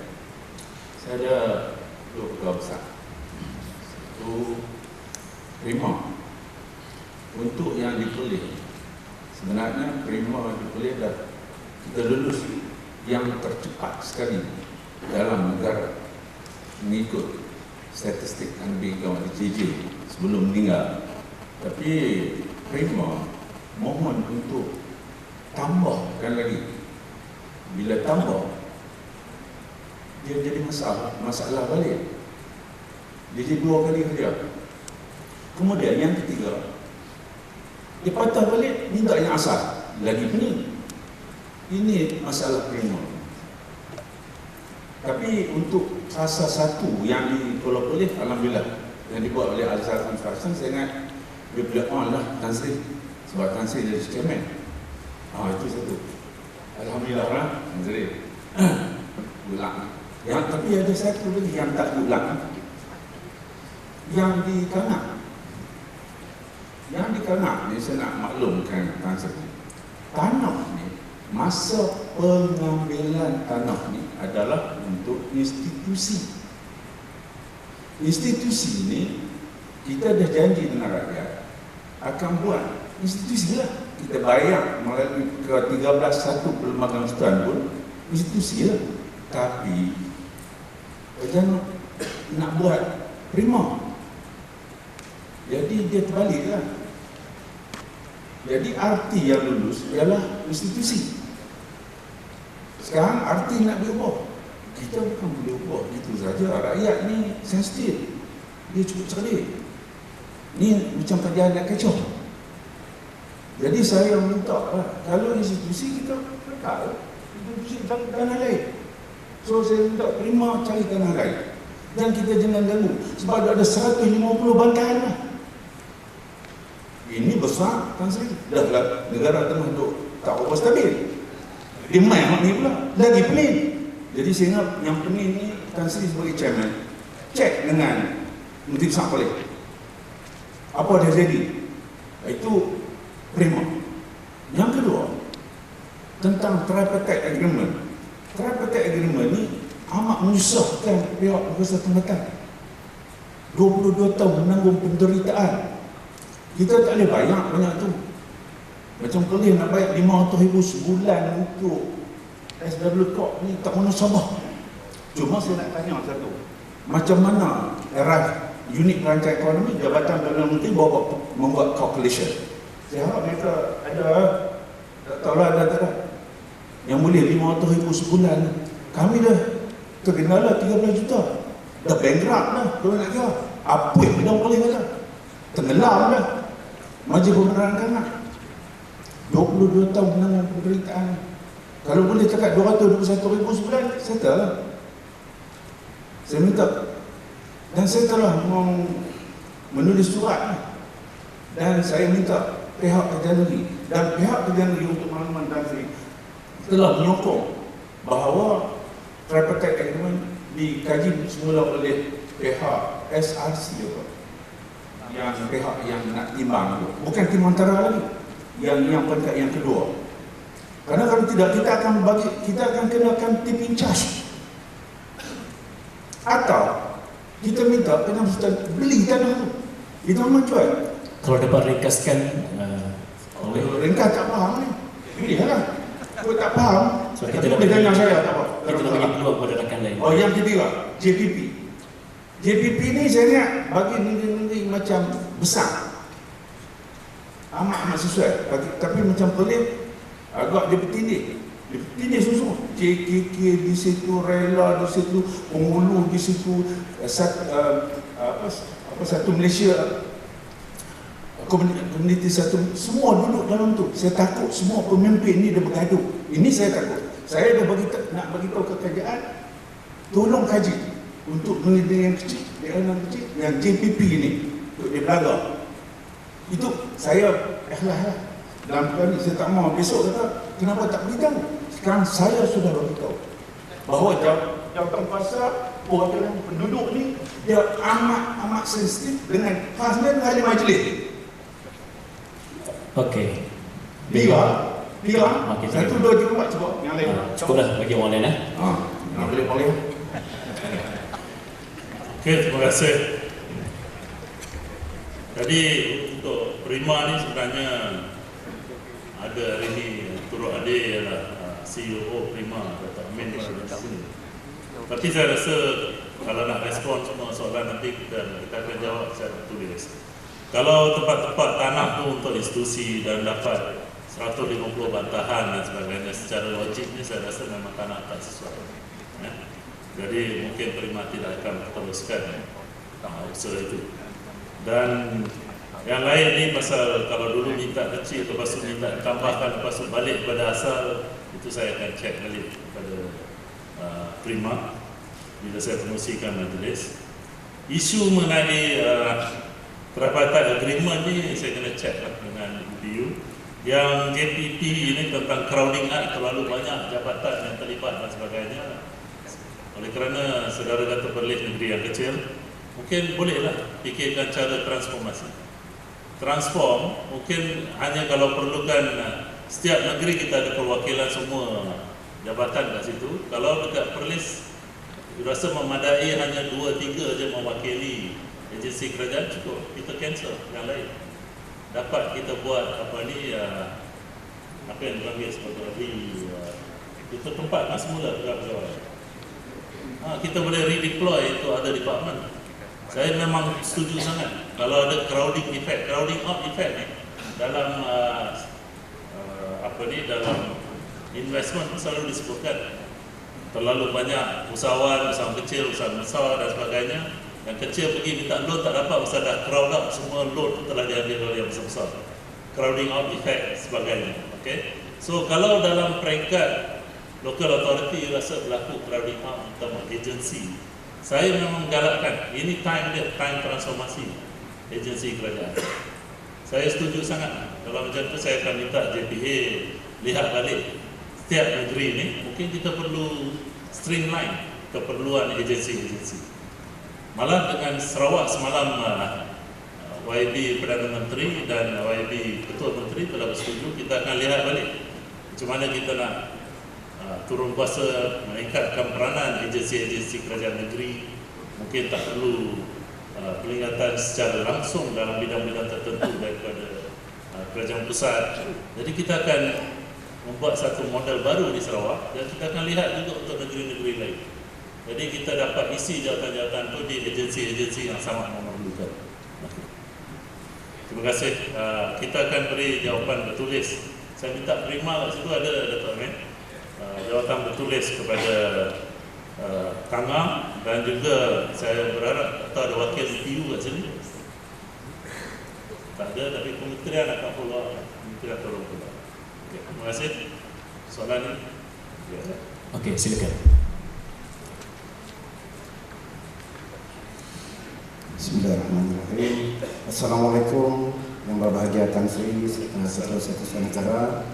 Saya ada dua pegawai besar. Satu, Prima. Untuk yang dipilih, sebenarnya Prima dipilih dah kita lulus yang tercepat sekali dalam negara mengikut statistik yang diberikan oleh JJ sebelum meninggal. Tapi Prima mohon untuk tambahkan lagi. Bila tambah, dia jadi masalah balik. Dia jadi 2 kali kerja. Kemudian yang ketiga, dia patah balik, minta yang asal. Lagi pening. Ini masalah prima. Tapi untuk fasa 1 yang kalau boleh, alhamdulillah, yang dibuat oleh Al-Azhar Construction, saya ingat dia boleh on lah Tan Sri, sebab Tan Sri jadi chairman. Itu satu. Alhamdulillah lah Tan Sri. Ulang. Tapi ada satu lagi yang tak ulang. Yang di Kanak. Yang di Kanak ni saya nak maklumkan Tan Sri. Tanah ni, masa pengambilan tanah ni adalah untuk institusi. Institusi ni, kita dah janji dengan rakyat akan buat institusi lah. Kita bayar melalui ke 13.1 Perlembagaan Persekutuan pun institusi lah. Tapi jangan nak buat prima. Jadi dia terbalik lah. Jadi RT yang lulus ialah institusi. Sekarang RT nak diubah. Kita bukan boleh ubah gitu saja. Rakyat ni sensitif. Dia cukup cerdik. Ni macam kerjaan nak kecoh. Jadi saya minta kalau institusi kita kekal, institusi tanah lain. So saya minta prima cari tanah lain. Dan kita jangan ganggu. Sebab ada 150 bangkahan lah. Ini besar Tan Sri. Dah lah negara tengah duk tak apa stabil. Dia main ni pula. Lagi pening. Jadi saya ingat yang pening ni Tan Sri sebagai chairman. Cek dengan Menteri Besar Polis. Apa dah jadi? Itu prima. Yang kedua, tentang tripartite agreement. Tripartite agreement ni amat menyusahkan pihak berkuasa tempatan. 22 tahun menanggung penderitaan. Kita tak boleh bayar banyak tu. Macam Kelih nak bayar 500,000 sebulan untuk SW Corp ni tak mana sabar. Cuma saya nak tanya satu. Macam mana era unit perancang ekonomi Jabatan Perdana Menteri membuat calculation? Saya harap mereka ada, tak tahulah ada tak. Yang boleh 500,000 sebulan. Kami dah tergendala 13 juta. Dah bankrupt lah kalau nak kira. Apa yang bidang boleh kata? Tenggelam dah. Majlis Pembenaran Kanak 22 tahun menanggung penderitaan. Kalau boleh cakap 221,000 sebulan, settle lah. Saya minta. Dan saya telah menulis surat. Dan saya minta pihak kerja negeri. Dan pihak kerja negeri untuk makluman Tan Sri telah menyokong bahawa tripartite agreement dikaji semula oleh pihak SRC yang pihak yang nak timbang tu. Bukan tim antara lagi. Yang peringkat yang kedua. Karena kalau tidak kita akan kenakan tipping charge. Atau kita minta kena beli tanah tu. Kita memang jual. Kalau dapat ringkaskan oleh ringkas tak faham ni. Lihatlah. Kalau tak faham, so, kita boleh tanya saya tak apa. Kita nak bagi peluang kepada rakan lain. Oh, yang ketiga, JPP. JPP ni saya ingat bagi negeri-negeri macam besar. Amat sesuai. Tapi macam pelik, agak dia bertindih. Dia bertindih susu. JKK di situ, Rela di situ, Penghulu di situ, satu Malaysia, komuniti satu, semua duduk dalam tu. Saya takut semua pemimpin ni dia bergaduh. Ini saya takut. Saya dah nak bagi tahu ke kerajaan, tolong kaji untuk negeri yang kecil, daerah yang kecil, yang JPP ni untuk dia belaga. Itu saya ikhlas lah. Dalam perkara ni saya tak mahu besok kata kenapa tak beritahu. Sekarang saya sudah beritahu bahawa jawatan pasar perwakilan penduduk ni dia amat sensitif dengan khasnya ahli majlis. Okey. Bila Okey, 1, 2, 3, 4 cuba yang lain. Cukuplah bagi orang lain Boleh. Okey, terima kasih. Jadi untuk Prima ni sebenarnya ada hari ini turut hadir ialah CEO Prima, Dr. Amin Syarifudin. Tapi saya rasa kalau nak respon semua soalan nanti kita akan jawab secara tulis. Kalau tempat-tempat tanah tu untuk institusi dan dapat 150 bantahan dan sebagainya. Secara logiknya saya rasa memang tak nampak sesuatu. Ya. Jadi mungkin Prima tidak akan teruskan usaha itu. Dan yang lain ni pasal kalau dulu minta kecil, lepas tu minta tambahkan, lepas tu balik pada asal, itu saya akan cek balik kepada Prima bila saya promosikan majlis. Isu mengenai tripartite agreement ni saya kena cek lah dengan UPU. Yang JPP ini tentang crowding out, terlalu banyak jabatan yang terlibat dan sebagainya. Oleh kerana saudara kata Perlis negeri yang kecil, mungkin bolehlah fikirkan cara transformasi. Transform mungkin hanya kalau perlukan setiap negeri kita ada perwakilan semua jabatan kat situ. Kalau dekat Perlis rasa memadai hanya 2-3 je mewakili agensi kerajaan, cukup. Kita cancel yang lain. Dapat kita buat apa ni, apa yang dipanggil sebagai kita tempatkan semula pegawai. Kita boleh redeploy itu ada department. Saya memang setuju sangat kalau ada crowding effect, crowding out effect ni dalam dalam investment selalu disebutkan. Terlalu banyak usahawan kecil, usahawan besar dan sebagainya. Yang kecil pergi minta loan tak dapat, pasal dah crowd out, semua loan telah diambil oleh yang besar-besar. Crowding out effect sebagainya. Okay? So kalau dalam peringkat local authority rasa berlaku crowding out terutama agensi, saya memang galakkan ini time transformasi agensi kerajaan. Saya setuju sangat. Kalau macam tu saya akan minta JPA lihat balik setiap negeri ni, mungkin kita perlu streamline keperluan agensi-agensi. Malah dengan Sarawak semalam YB Perdana Menteri dan YB Ketua Menteri telah bersetuju, kita akan lihat balik macam mana kita nak turun kuasa, meningkatkan peranan agensi-agensi kerajaan negeri. Mungkin tak perlu pelingatan secara langsung dalam bidang-bidang tertentu daripada kerajaan pusat. Jadi kita akan membuat satu model baru di Sarawak dan kita akan lihat juga untuk negeri-negeri lain. Jadi kita dapat isi jawatan-jawatan itu di agensi-agensi yang sangat memerlukan. Terima kasih. Kita akan beri jawapan bertulis. Saya minta Prima kat situ ada Datuk Amin. Jawatan bertulis kepada Kanga, dan juga saya berharap ada wakil PU kat sini. Tak ada, tapi kementerian akan follow up. Kementerian tolong follow up. Okay, terima kasih. Soalan ini. Okey, silakan. Bismillahirrahmanirrahim. Assalamualaikum yang berbahagia Tan Sri Setiausaha Negara,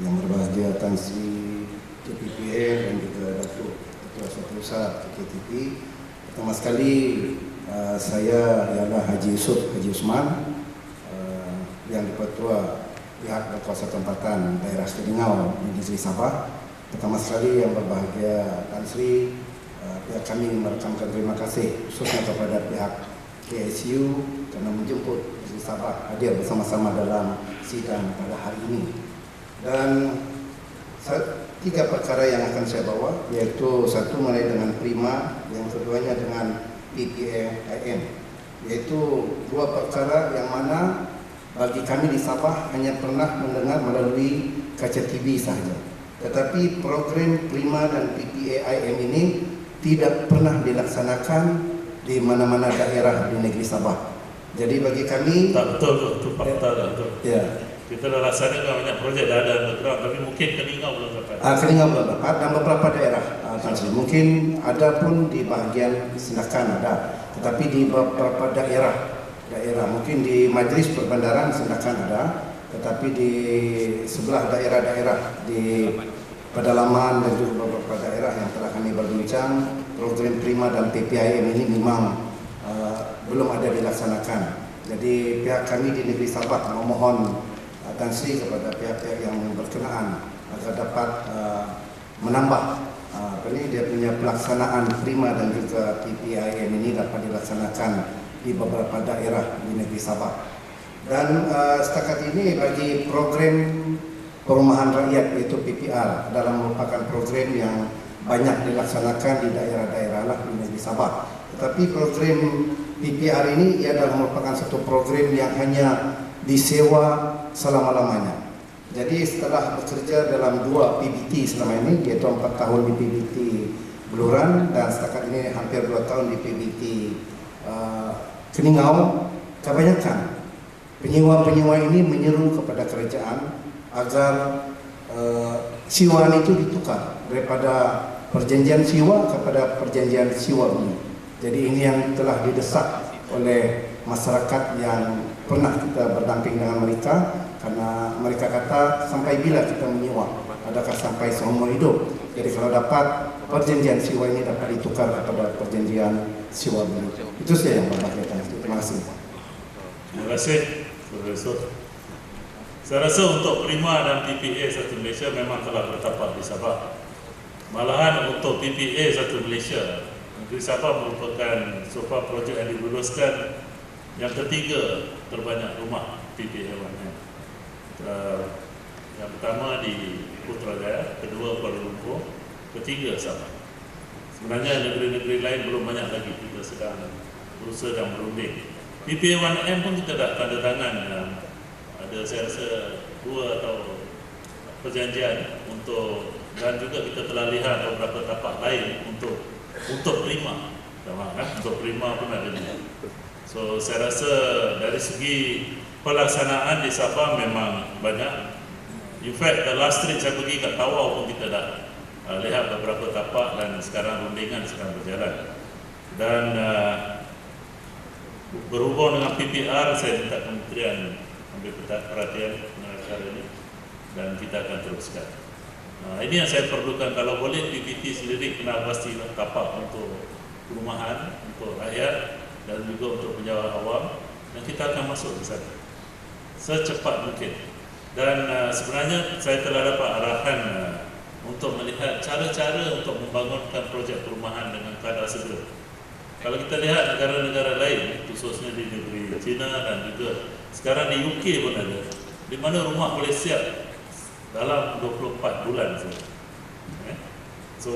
yang berbahagia Tan Sri KPPA dan juga Datuk Ketua Setiausaha KTP. Pertama sekali saya ialah Haji Usman yang Ketua Pihak Berkuasa Tempatan Daerah Selangor di Negeri Sabah. Pertama sekali yang berbahagia Tan Sri, pihak kami merekamkan terima kasih khususnya kepada pihak KSU kerana menjemput Negeri Sabah hadir bersama-sama dalam sidang pada hari ini. Dan 3 perkara yang akan saya bawa, iaitu satu mengenai dengan Prima, yang keduanya dengan PPAIM, iaitu 2 perkara yang mana bagi kami di Sabah hanya pernah mendengar melalui kaca TV sahaja. Tetapi program Prima dan PPAIM ini tidak pernah dilaksanakan di mana-mana daerah di negeri Sabah. Jadi bagi kami tak betul tu fakta dah betul. Ya. Kita dah laksanakan banyak projek dah ada underground, tapi mungkin Kelingau belum dapat. Kelingau belum dapat dan beberapa daerah mungkin ada pun di bahagian Senakan ada, tetapi di beberapa daerah mungkin di Majlis Perbandaran Senakan ada, tetapi di sebelah daerah-daerah di pedalaman dan juga beberapa daerah yang telah kami berbincang, program Prima dan PPAIM ini memang belum ada dilaksanakan. Jadi pihak kami di negeri Sabah memohon Tan Sri kepada pihak-pihak yang berkenaan agar dapat menambah dia punya pelaksanaan Prima dan juga PPAIM ini dapat dilaksanakan di beberapa daerah di negeri Sabah. Dan setakat ini bagi program Perumahan Rakyat iaitu PPR adalah merupakan program yang banyak dilaksanakan di daerah-daerah lah di negeri Sabah. Tetapi program PPR ini ia adalah merupakan satu program yang hanya disewa selama-lamanya. Jadi setelah bekerja dalam 2 PBT selama ini, iaitu 4 tahun di PBT Beluran dan setakat ini hampir 2 tahun di PBT Keningau, kebanyakan penyewa-penyewa ini menyeru kepada kerajaan agar siwan itu ditukar daripada perjanjian siwa kepada perjanjian siwa beli. Jadi ini yang telah didesak oleh masyarakat yang pernah kita berdamping dengan mereka, karena mereka kata sampai bila kita menyewa, adakah sampai seumur hidup. Jadi kalau dapat perjanjian siwa ini dapat ditukar kepada perjanjian siwa beli. Itu saja yang berbahagia. Terima kasih. Terima kasih, Profesor. Saya rasa untuk Prima dan PPA Satu Malaysia memang telah bertapak di Sabah. Malahan untuk PPA Satu Malaysia, Negeri Sabah merupakan sofa projek yang diluluskan yang ketiga terbanyak rumah PPA One. Yang pertama di Putrajaya, kedua Kuala Lumpur, ketiga Sabah. Sebenarnya negeri-negeri lain belum banyak lagi, kita sedang berusaha dan berunding. PPA 1M pun kita dah tanda tangan, ada saya rasa 2 atau perjanjian untuk, dan juga kita telah lihat beberapa tapak lain untuk Prima. Untuk Prima pun ada juga. So saya rasa dari segi pelaksanaan di Sabah memang banyak. In fact, the last trip saya pergi kat Tawau pun kita dah lihat beberapa tapak dan sekarang rundingan sedang berjalan. Dan berhubung dengan PPR, saya minta Kementerian ambil perhatian dengan perkara ini dan kita akan teruskan. Ini yang saya perlukan, kalau boleh PPT sendiri kena pasti tapak untuk perumahan, untuk rakyat dan juga untuk penjawat awam, dan kita akan masuk ke sana secepat mungkin. Dan sebenarnya saya telah dapat arahan untuk melihat cara-cara untuk membangunkan projek perumahan dengan kadar segera. Kalau kita lihat negara-negara lain, khususnya di negeri China dan juga sekarang di UK pun ada, di mana rumah boleh siap dalam 24 bulan saja. So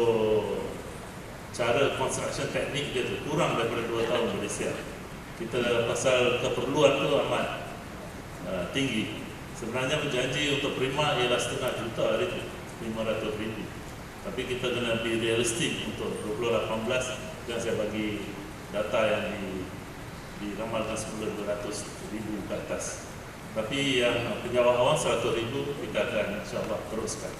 cara construction teknik dia tu kurang daripada 2 tahun boleh siap. Kita pasal keperluan tu amat tinggi. Sebenarnya berjanji untuk Prima ialah 500,000 hari itu, 500,000. Tapi kita kena be realistik untuk 2018, dan saya bagi data yang diramalkan semula 200,000 ke atas. Tapi yang penjawat awam 100,000 kita akan insyaAllah teruskan.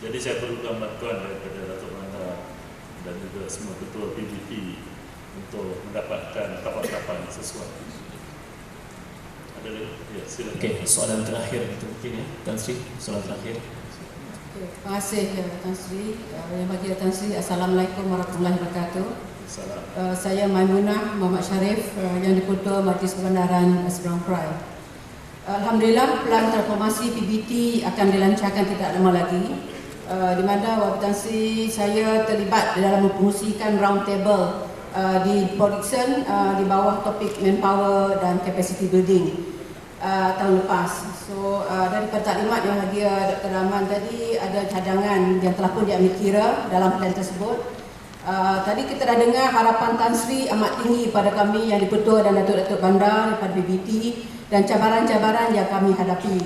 Jadi saya perlukan bantuan daripada Datuk Bandar dan juga semua ketua PBT untuk mendapatkan tapak-tapak yang sesuai. Ada lagi? Ya, silakan. Okey, soalan terakhir itu mungkin ya, Tan Sri, soalan terakhir. Terima kasih Tan Sri. Yang bagi Tan Sri, Assalamualaikum warahmatullahi wabarakatuh. Salam. Saya Maimunah Muhammad Sharif, yang di-Ketua Majlis Perbandaran Seberang Perai. Alhamdulillah, plan transformasi PBT akan dilancarkan tidak lama lagi, di mana Wakil Tan Sri saya terlibat dalam mempromosikan round table di Production di bawah topik manpower dan capacity building tahun lepas. So daripada taklimat yang bagi Dr. Rahman tadi, ada cadangan yang telah pun diambil kira dalam plan tersebut. Tadi kita dah dengar harapan Tan Sri amat tinggi pada kami yang di-Ketua dan Datuk-Datuk Bandar daripada PBT dan cabaran-cabaran yang kami hadapi.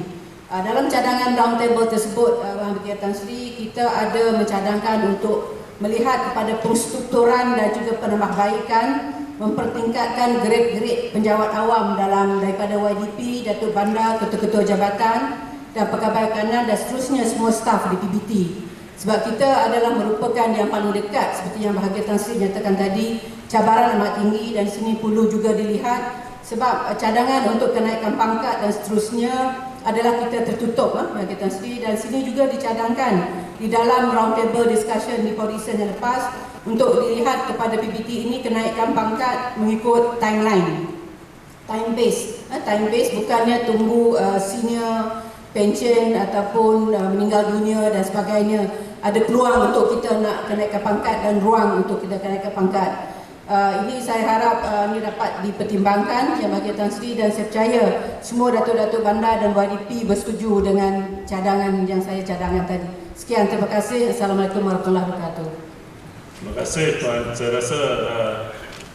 Dalam cadangan round table tersebut, bagi Tan Sri, kita ada mencadangkan untuk melihat kepada penstrukturan dan juga penambahbaikan, mempertingkatkan grade-grade penjawat awam dalam daripada YDP, Datuk Bandar, ketua-ketua jabatan dan pegawai kanan dan seterusnya semua staf di PBT. Sebab kita adalah merupakan yang paling dekat, seperti yang bahagia Tan Sri nyatakan tadi, cabaran amat tinggi dan sini perlu juga dilihat sebab cadangan untuk kenaikan pangkat dan seterusnya adalah kita tertutup bagi Tan Sri, dan sini juga dicadangkan di dalam round table discussion di Production yang lepas untuk dilihat kepada PBT ini kenaikan pangkat mengikut timeline, time base, bukannya tunggu senior pension ataupun meninggal dunia dan sebagainya. Ada peluang untuk kita nak kenaikan pangkat dan ruang untuk kita kenaikan pangkat. Ini saya harap ini dapat dipertimbangkan yang bagi Tan Sri, dan saya percaya semua Datuk-Datuk Bandar dan YDP bersetuju dengan cadangan yang saya cadangkan tadi. Sekian, terima kasih. Assalamualaikum warahmatullahi wabarakatuh. Terima kasih Tuan. Saya rasa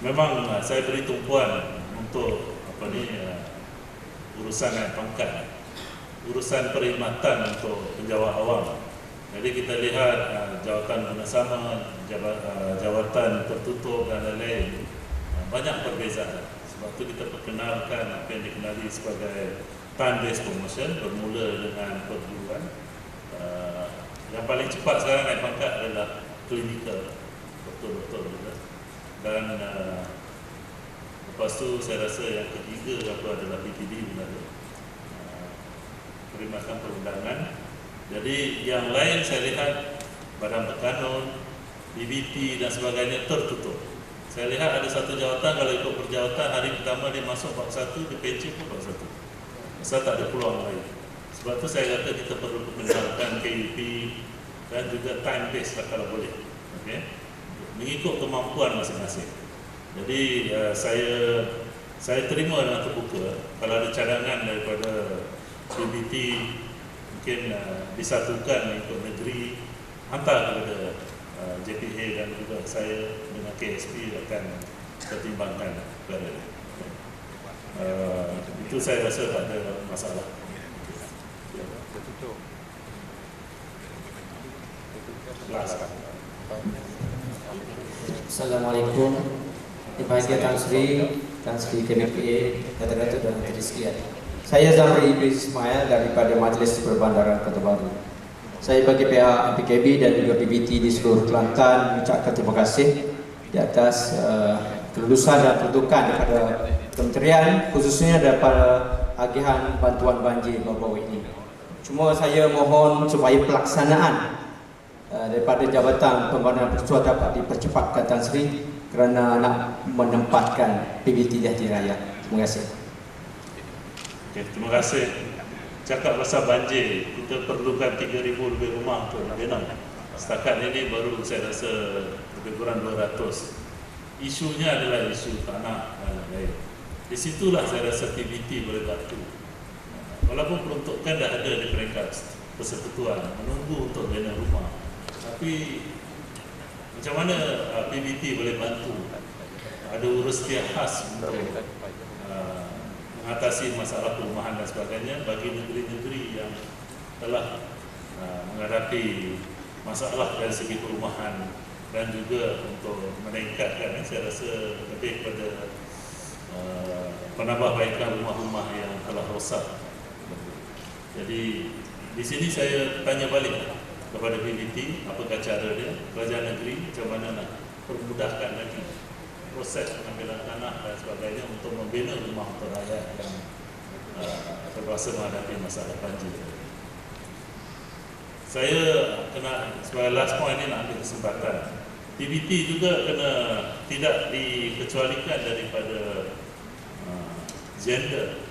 memang saya beri tumpuan untuk urusan naik pangkat. urusan perkhidmatan untuk penjawat awam. Jadi kita lihat jawatan bersama, jawatan tertutup dan lain-lain, banyak perbezaan. Sebab itu kita perkenalkan apa yang dikenali sebagai time-based promotion, bermula dengan perguruan. Yang paling cepat sekarang naik pangkat adalah clinical, doktor-doktor juga. Dan lepas tu saya rasa yang ketiga adalah PTD, perkhidmatan perundangan. Jadi yang lain saya lihat badan berkanun, BBT dan sebagainya tertutup. Saya lihat ada satu jawatan, kalau ikut perjawatan hari pertama dia masuk bab 1, dia pencet pun bab 1. Sebab tak ada peluang lain. Sebab tu saya kata kita perlu perkenalkan KUP dan juga time base lah kalau boleh. Okay? Mengikut kemampuan masing-masing. Jadi saya terima dengan terbuka. Kalau ada cadangan daripada BBT mungkin disatukan mengikut negeri, hantar kepada JPA dan juga saya dengan KSP akan pertimbangkan perkara ini. Itu saya rasa tak ada masalah. Assalamualaikum. Bahagia Tan Sri KPPA, Datuk-Datuk dan Hadirin sekalian. Saya Zamri Idris Ismail daripada Majlis Perbandaran Kota Baru. Saya bagi pihak MPKB dan juga PBT di seluruh Kelantan mengucapkan terima kasih di atas kelulusan dan peruntukan daripada Kementerian, khususnya daripada agihan bantuan banjir baru-baru ini. Cuma saya mohon supaya pelaksanaan daripada Jabatan Pembangunan Persua dapat dipercepatkan Tan Sri kerana nak menempatkan PBT di hati rakyat. Terima kasih. Okay, terima kasih. Cakap pasal banjir, kita perlukan 3,000 lebih rumah untuk dibina. Setakat ini baru saya rasa lebih kurang 200. Isunya adalah isu tanah dan lain-lain. Di situlah saya rasa PBT boleh bantu. Walaupun peruntukan dah ada di peringkat persekutuan, menunggu untuk bina rumah. Tapi macam mana PBT boleh bantu? Ada urus pihak khas untuk mengatasi masalah perumahan dan sebagainya bagi negeri-negeri yang telah menghadapi masalah dari segi perumahan dan juga untuk meningkatkan, saya rasa lebih pada penambahbaikan rumah-rumah yang telah rosak. Jadi di sini saya tanya balik kepada PBT, apakah cara dia, kerajaan negeri macam mana nak permudahkan lagi proses pengambilan tanah dan sebagainya untuk membina rumah untuk rakyat yang terpaksa menghadapi masalah banjir. Saya kena sebagai last point ini nak ambil kesempatan. PBT juga kena tidak dikecualikan daripada gender.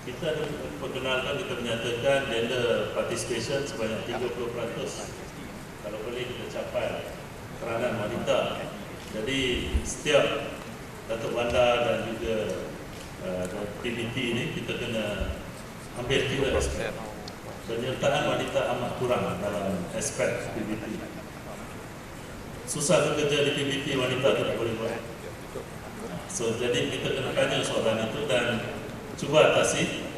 Kita perkenalkan, kita menyatakan gender participation sebanyak 30%. Kalau boleh kita capai peranan wanita. Jadi setiap Datuk Bandar dan juga PBT ini kita kena ambil kira aspek. Penyertaan wanita amat kurang dalam aspek PBT. Susah bekerja di PBT, wanita tidak boleh buat. So jadi kita kena tanya soalan itu dan cuba atasi.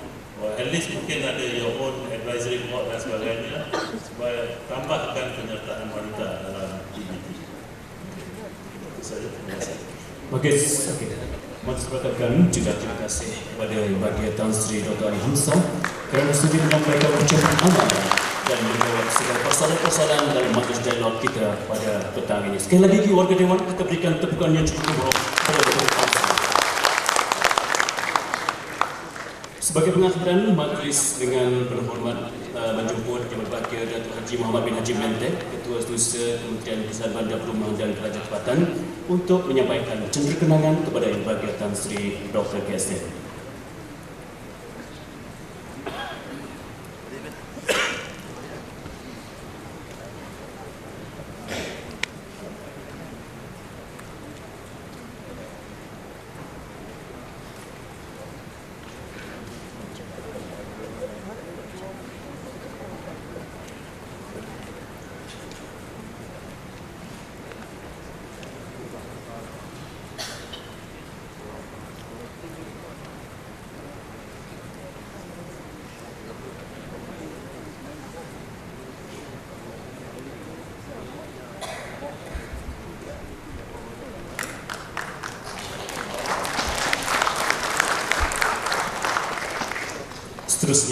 At least mungkin ada your own advisory board dan sebagainya supaya tambahkan penyertaan wanita dalam PBT. Okey. Majlis Perkatakan juga terima kasih kepada Bahagia Tan Sri Dr. Ali Hamzah kerana sudi menyampaikan ucapan amanah dan menjawab segala persoalan-persoalan dalam majlis dialog kita pada petang ini. Sekali lagi warga Dewan, kita berikan tepukan yang cukup berhormat kepada Dr. Hamzah. Sebagai pengakhiran majlis dengan berhormat menjemput Yang Berbahagia Datuk Haji Muhammad bin Haji Mentek, Ketua Setiausaha Kementerian Besar Bandar Perumahan dan Kerajaan Tempatan untuk menyampaikan cendekenangan kepada Yang Berbahagia Tan Sri Dr. KSN.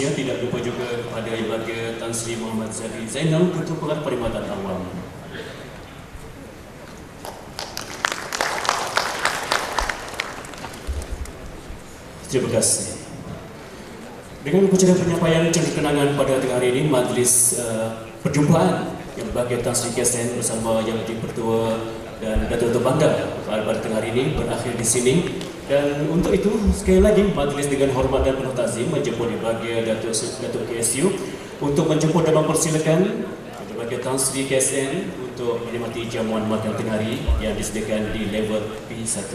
Malaysia, tidak lupa juga kepada Yang Berbahagia Tan Sri Muhammad Zabi Zainal, Ketua Pengarah Perkhidmatan Awam. Terima kasih. Dengan upacara penyampaian dan kenangan pada tengah hari ini, majlis perjumpaan Yang Berbahagia Tan Sri KSN bersama Yang Di-Pertua dan Datuk Bangga pada tengah hari ini berakhir di sini. Dan untuk itu, sekali lagi, majlis dengan hormat dan penuh takzim menjemput Yang Berbahagia Datuk KSU untuk menjemput dan mempersilakan Yang Berbahagia Tan Sri KSN untuk menikmati jamuan makan tengah hari yang disediakan di level P1.